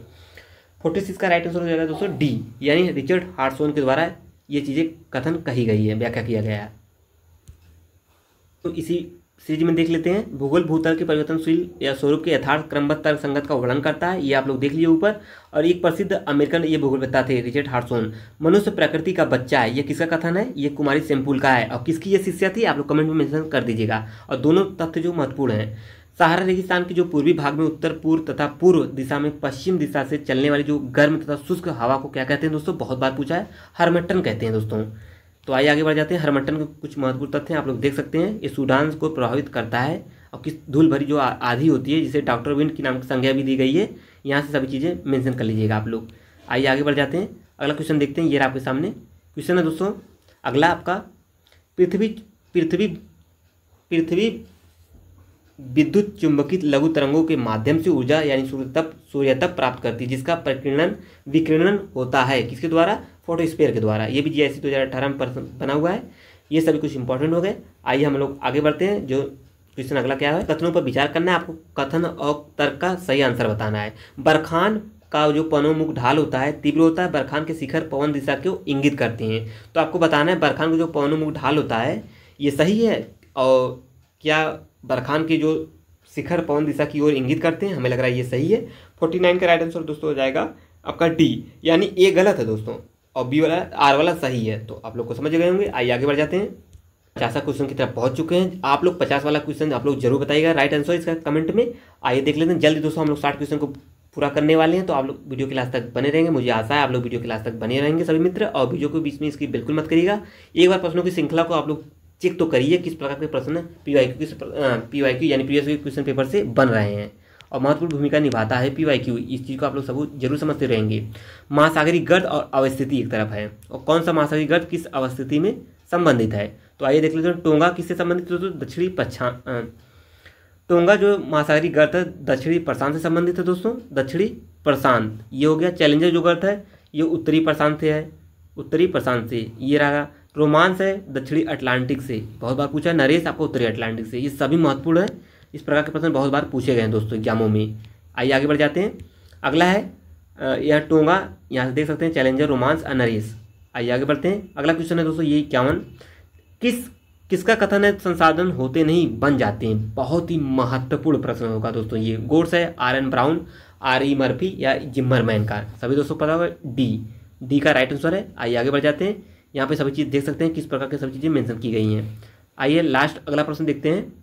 46 का राइट आंसर हो जाएगा दोस्तों डी, यानी रिचर्ड हार्टसोन के द्वारा ये चीज़ें कथन कही गई है, व्याख्या किया गया है। तो इसी सीरीज में देख लेते हैं। भूगोल भूतल के परिवर्तनशील या स्वरूप के यथार्थ क्रमबद्ध तर्क संगत का वर्णन करता है, ये आप लोग देख लिए ऊपर। और एक प्रसिद्ध अमेरिकन ये भूगोलवेत्ता थे रिचर्ड हार्टसोन। मनुष्य प्रकृति का बच्चा है, ये किसका कथन है? ये कुमारी सेम्पुल का है। और किसकी ये शिष्या थी? आप लोग कमेंट में मेंशन कर दीजिएगा। और दोनों तथ्य जो महत्वपूर्ण हैं, सहारा रेगिस्तान के जो पूर्वी भाग में उत्तर पूर्व तथा पूर्व दिशा में पश्चिम दिशा से चलने वाली जो गर्म तथा शुष्क हवा को क्या कहते हैं दोस्तों? बहुत बार पूछा है, हरमट्टन कहते हैं दोस्तों। तो आइए आगे बढ़ जाते हैं। हरमट्टन के कुछ महत्वपूर्ण तथ्य आप लोग देख सकते हैं। ये सूडान को प्रभावित करता है और किस धूल भरी जो आधी होती है, जिसे डॉक्टर विंड की नाम की संज्ञा भी दी गई है। यहाँ से सभी चीज़ें मेंशन कर लीजिएगा आप लोग। आइए आगे बढ़ जाते हैं, अगला क्वेश्चन देखते हैं। ये आपके सामने क्वेश्चन है दोस्तों। अगला आपका पृथ्वी विद्युत चुंबकित लघु तरंगों के माध्यम से ऊर्जा यानी सूर्य तप प्राप्त करती है, जिसका विकिरणन होता है किसके द्वारा? फोटोस्फीयर के द्वारा। ये भी जीआईसी 2018 में बना हुआ है। ये सभी कुछ इंपॉर्टेंट हो गए। आइए हम लोग आगे बढ़ते हैं। जो क्वेश्चन अगला क्या है, कथनों पर विचार करना है आपको, कथन और तर्क का सही आंसर बताना है। बरखान का जो पवनोन्मुख ढाल होता है तीव्र होता है, बरखान के शिखर पवन दिशा को इंगित करते हैं। तो आपको बताना है बरखान का जो पवनोन्मुख ढाल होता है ये सही है, और क्या बरखान के जो शिखर पवन दिशा की ओर इंगित करते हैं? हमें लग रहा है ये सही है। 49 का राइट आंसर दोस्तों हो जाएगा आपका डी, यानी ए गलत है दोस्तों और बी वाला आर वाला सही है। तो आप लोग को समझ गए होंगे। आइए आगे बढ़ जाते हैं। 50 क्वेश्चन की तरफ पहुंच चुके हैं आप लोग। 50 वाला क्वेश्चन आप लोग जरूर बताइएगा राइट आंसर इसका कमेंट में। आइए देख लेते हैं जल्दी दोस्तों, हम लोग 60 क्वेश्चन को पूरा करने वाले हैं। तो आप लोग वीडियो के लास्ट तक बने रहेंगे, मुझे आशा है आप लोग वीडियो के लास्ट तक बने रहेंगे सभी मित्र। और वीडियो को बीच में इसकी बिल्कुल मत करिएगा। एक बार प्रश्नों की श्रृंखला को आप लोग चेक तो करिए किस प्रकार के प्रश्न पीवाईक्यू यानी प्रीवियस क्वेश्चन पेपर से बन रहे हैं और महत्वपूर्ण भूमिका निभाता है पीवाईक्यू। इस चीज़ को आप लोग सब जरूर समझते रहेंगे। महासागरीय गर्त और अवस्थिति एक तरफ है, और कौन सा महासागरीय गर्त किस अवस्थिति में संबंधित है? तो आइए देख लेते हैं। टोंगा किससे संबंधित है? तो दक्षिणी टोंगा जो महासागरीय गर्त है दक्षिणी प्रशांत से संबंधित है दोस्तों, दक्षिणी प्रशांत। ये हो गया। चैलेंजर जो गर्त है ये उत्तरी प्रशांत से है, उत्तरी प्रशांत से। ये रहा। रोमांस है दक्षिणी अटलांटिक से, बहुत बार पूछा है। नरेश आपको उत्तरी अटलांटिक से। ये सभी महत्वपूर्ण है, इस प्रकार के प्रश्न बहुत बार पूछे गए हैं दोस्तों एग्जामों में। आइए आगे बढ़ जाते हैं। अगला है यह टोंगा, यहाँ से देख सकते हैं चैलेंजर, रोमांस और नरेश। आइए आगे बढ़ते हैं। अगला क्वेश्चन है दोस्तों ये 51, किसका कथन है संसाधन होते नहीं बन जाते हैं? बहुत ही महत्वपूर्ण प्रश्न होगा दोस्तों ये। गोड्स है, RN ब्राउन, RE मर्फी या जिम्मरमैन का। सभी दोस्तों पता होगा डी का राइट आंसर है। आइए आगे बढ़ जाते हैं। यहाँ पे सभी चीज़ देख सकते हैं किस प्रकार की सभी चीज़ें मेंशन की गई हैं। आइए लास्ट अगला प्रश्न देखते हैं।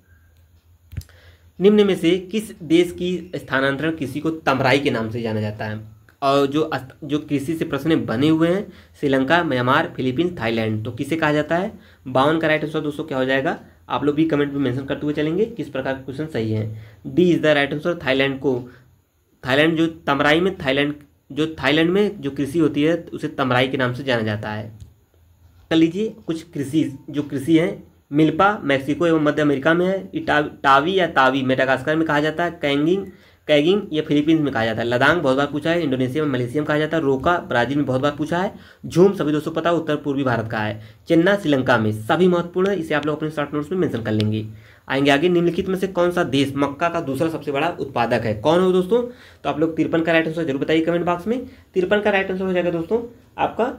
निम्न में से किस देश की स्थानांतरण कृषि को तमराई के नाम से जाना जाता है? और जो कृषि से प्रश्न बने हुए हैं, श्रीलंका, म्यांमार, फिलीपींस, थाईलैंड। तो किसे कहा जाता है? 52 का राइट आंसर दोस्तों क्या हो जाएगा? आप लोग भी कमेंट में मेंशन करते हुए चलेंगे किस प्रकार का क्वेश्चन सही है। D is the right answer. Thailand जो तमराई में थाईलैंड में जो कृषि होती है उसे तमराई के नाम से जाना जाता है। कर लीजिए कुछ कृषि है। मिल्पा मैक्सिको एवं मध्य अमेरिका में है। टावी या तावी मेडागास्कर में कहा जाता है। कैगिंग ये फिलीपींस में कहा जाता है। लदांग बहुत बार पूछा है, इंडोनेशिया में, मलेशिया में कहा जाता है। रोका ब्राजील में बहुत बार पूछा है। झूम सभी दोस्तों पता है उत्तर पूर्वी भारत का है। चेन्ना श्रीलंका में। सभी महत्वपूर्ण है, इसे आप लोग अपने शॉर्ट नोट्स में मेंशन कर लेंगे। आएंगे आगे। निम्नलिखित में से कौन सा देश मक्का का दूसरा सबसे बड़ा उत्पादक है? कौन हो दोस्तों? तो आप लोग 53 का राइट आंसर जरूर बताइए कमेंट बॉक्स में। 53 का राइट आंसर हो जाएगा दोस्तों आपका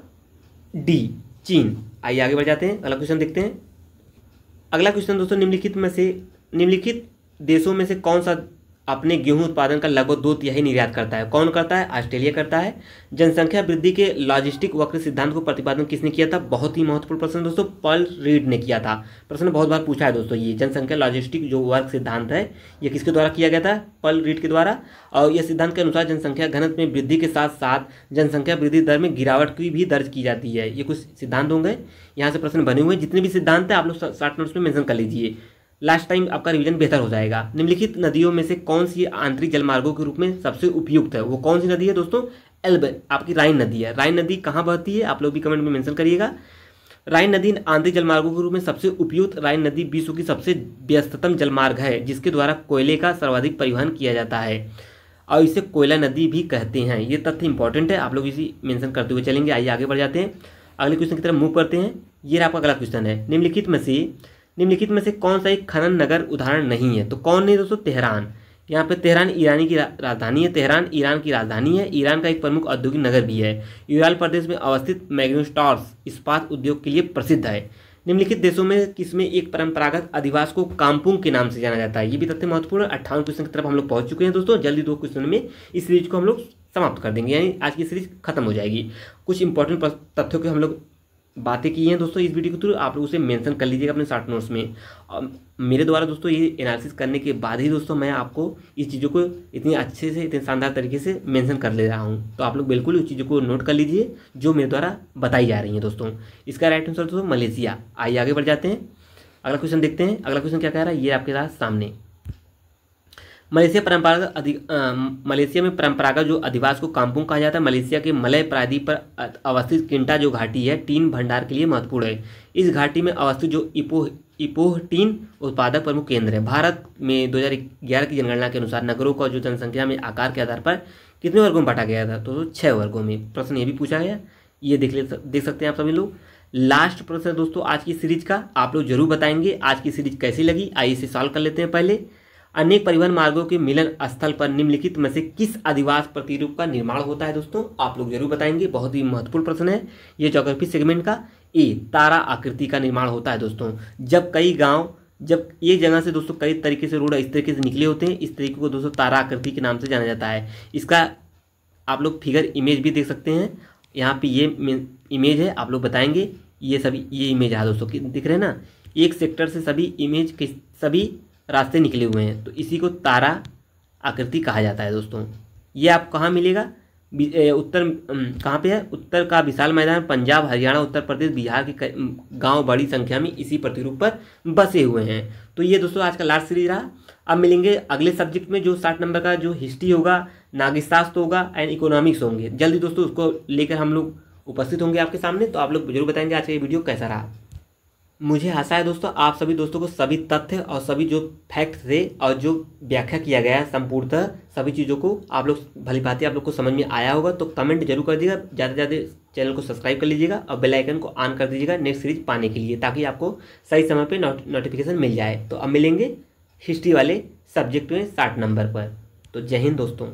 डी, चीन। आइए आगे बढ़ जाते हैं, अगला क्वेश्चन देखते हैं। अगला क्वेश्चन दोस्तों निम्नलिखित देशों में से कौन सा अपने गेहूं उत्पादन का लगभग 2/3 निर्यात करता है? कौन करता है? ऑस्ट्रेलिया करता है। जनसंख्या वृद्धि के लॉजिस्टिक वक्र सिद्धांत को प्रतिपादन किसने किया था? बहुत ही महत्वपूर्ण प्रश्न दोस्तों, पॉल रीड ने किया था। प्रश्न बहुत बार पूछा है दोस्तों। ये जनसंख्या लॉजिस्टिक जो वर्क सिद्धांत है ये किसके द्वारा किया गया था? पॉल रीड के द्वारा। और यह सिद्धांत के अनुसार जनसंख्या घनत्व में वृद्धि के साथ साथ जनसंख्या वृद्धि दर में गिरावट की भी दर्ज की जाती है। ये कुछ सिद्धांत होंगे, यहाँ से प्रश्न बने हुए हैं। जितने भी सिद्धांत है आप लोग शॉर्ट नोट्स में मेंशन कर लीजिए, लास्ट टाइम आपका रिवीजन बेहतर हो जाएगा। निम्नलिखित नदियों में से कौन सी आंतरिक जलमार्गों के रूप में सबसे उपयुक्त है? वो कौन सी नदी है दोस्तों? एल्ब आपकी राइन नदी है। राइन नदी कहाँ बहती है, आप लोग भी कमेंट में मेंशन करिएगा। राइन नदी आंतरिक जलमार्गों के रूप में सबसे उपयुक्त। राइन नदी विश्व की सबसे व्यस्ततम जलमार्ग है जिसके द्वारा कोयले का सर्वाधिक परिवहन किया जाता है और इसे कोयला नदी भी कहते हैं। ये तथ्य इंपॉर्टेंट है, आप लोग इसी मेंशन करते हुए चलेंगे। आइए आगे बढ़ जाते हैं, अगले क्वेश्चन की तरफ मूव करते हैं। ये आपका अगला क्वेश्चन है, निम्नलिखित में से कौन सा एक खनन नगर उदाहरण नहीं है। तो कौन नहीं दोस्तों, तेहरान। यहाँ पे तेहरान ईरानी की राजधानी है। तेहरान ईरान की राजधानी है। ईरान का एक प्रमुख औद्योगिक नगर भी है। यूराल प्रदेश में अवस्थित मैग्नेस्टार्स इस्पात उद्योग के लिए प्रसिद्ध है। निम्नलिखित देशों में किसमें एक परंपरागत अधिवास को कामपुंग के नाम से जाना जाता है। ये भी तथ्य महत्वपूर्ण है। 58 क्वेश्चन की तरफ हम लोग पहुंच चुके हैं दोस्तों। जल्दी 2 क्वेश्चन में इस सीरीज को हम लोग समाप्त कर देंगे, यानी आज की सीरीज खत्म हो जाएगी। कुछ इंपॉर्टेंट तथ्यों के हम लोग बातें की हैं दोस्तों इस वीडियो के थ्रू, आप लोग उसे मेंशन कर लीजिएगा अपने शॉर्ट नोट्स में। और मेरे द्वारा दोस्तों ये एनालिसिस करने के बाद ही दोस्तों मैं आपको इस चीज़ों को इतनी अच्छे से, इतने शानदार तरीके से मेंशन कर ले रहा हूँ। तो आप लोग बिल्कुल उस चीज़ों को नोट कर लीजिए जो मेरे द्वारा बताई जा रही हैं दोस्तों। इसका राइट आंसर दोस्तों मलेशिया। आइए आगे बढ़ जाते हैं, अगला क्वेश्चन देखते हैं। अगला क्वेश्चन क्या कह रहा है, ये आपके साथ सामने। मलेशिया में परंपरागत जो अधिवास को कामपुंग कहा जाता है। मलेशिया के मलय प्रायद्वीप पर अवस्थित किंटा जो घाटी है टीन भंडार के लिए महत्वपूर्ण है। इस घाटी में अवस्थित जो इपोह टीन उत्पादक प्रमुख केंद्र है। भारत में 2011 की जनगणना के अनुसार नगरों को जो जनसंख्या में आकार के आधार पर कितने वर्गों में बांटा गया था, तो 6 वर्गों में। प्रश्न ये भी पूछा गया, ये देख सकते हैं आप सभी लोग। लास्ट प्रश्न है दोस्तों आज की सीरीज का, आप लोग जरूर बताएंगे आज की सीरीज कैसी लगी। आइए इसे सॉल्व कर लेते हैं। पहले, अनेक परिवहन मार्गों के मिलन स्थल पर निम्नलिखित में से किस अधिवास प्रतिरूप का निर्माण होता है दोस्तों, आप लोग जरूर बताएंगे। बहुत ही महत्वपूर्ण प्रश्न है ये ज्योग्राफी सेगमेंट का। ए, तारा आकृति का निर्माण होता है दोस्तों। जब एक जगह से दोस्तों कई तरीके से रोड इस तरीके से निकले होते हैं, इस तरीके को दोस्तों तारा आकृति के नाम से जाना जाता है। इसका आप लोग फिगर इमेज भी देख सकते हैं, यहाँ पे ये इमेज है, आप लोग बताएंगे। ये इमेज है दोस्तों, दिख रहे हैं ना, एक सेक्टर से सभी रास्ते निकले हुए हैं, तो इसी को तारा आकृति कहा जाता है दोस्तों। ये आप कहाँ मिलेगा, उत्तर कहाँ पे है, उत्तर का विशाल मैदान, पंजाब, हरियाणा, उत्तर प्रदेश, बिहार के गांव बड़ी संख्या में इसी प्रतिरूप पर बसे हुए हैं। तो ये दोस्तों आज का लास्ट सीरीज रहा। अब मिलेंगे अगले सब्जेक्ट में जो 60 नंबर का जो हिस्ट्री होगा, नागरिकशास्त्र होगा एंड इकोनॉमिक्स होंगे। जल्दी दोस्तों उसको लेकर हम लोग उपस्थित होंगे आपके सामने। तो आप लोग जरूर बताएंगे आज का ये वीडियो कैसा रहा। मुझे आशा है दोस्तों आप सभी दोस्तों को सभी तथ्य और सभी जो फैक्ट थे और जो व्याख्या किया गया है संपूर्णतः सभी चीज़ों को आप लोग भली भांति आप लोग को समझ में आया होगा। तो कमेंट जरूर कर दीजिएगा, ज़्यादा से ज़्यादा चैनल को सब्सक्राइब कर लीजिएगा और बेल आइकन को ऑन कर दीजिएगा नेक्स्ट सीरीज पाने के लिए, ताकि आपको सही समय पर नोटिफिकेशन मिल जाए। तो अब मिलेंगे हिस्ट्री वाले सब्जेक्ट में 60 नंबर पर। तो जय हिंद दोस्तों।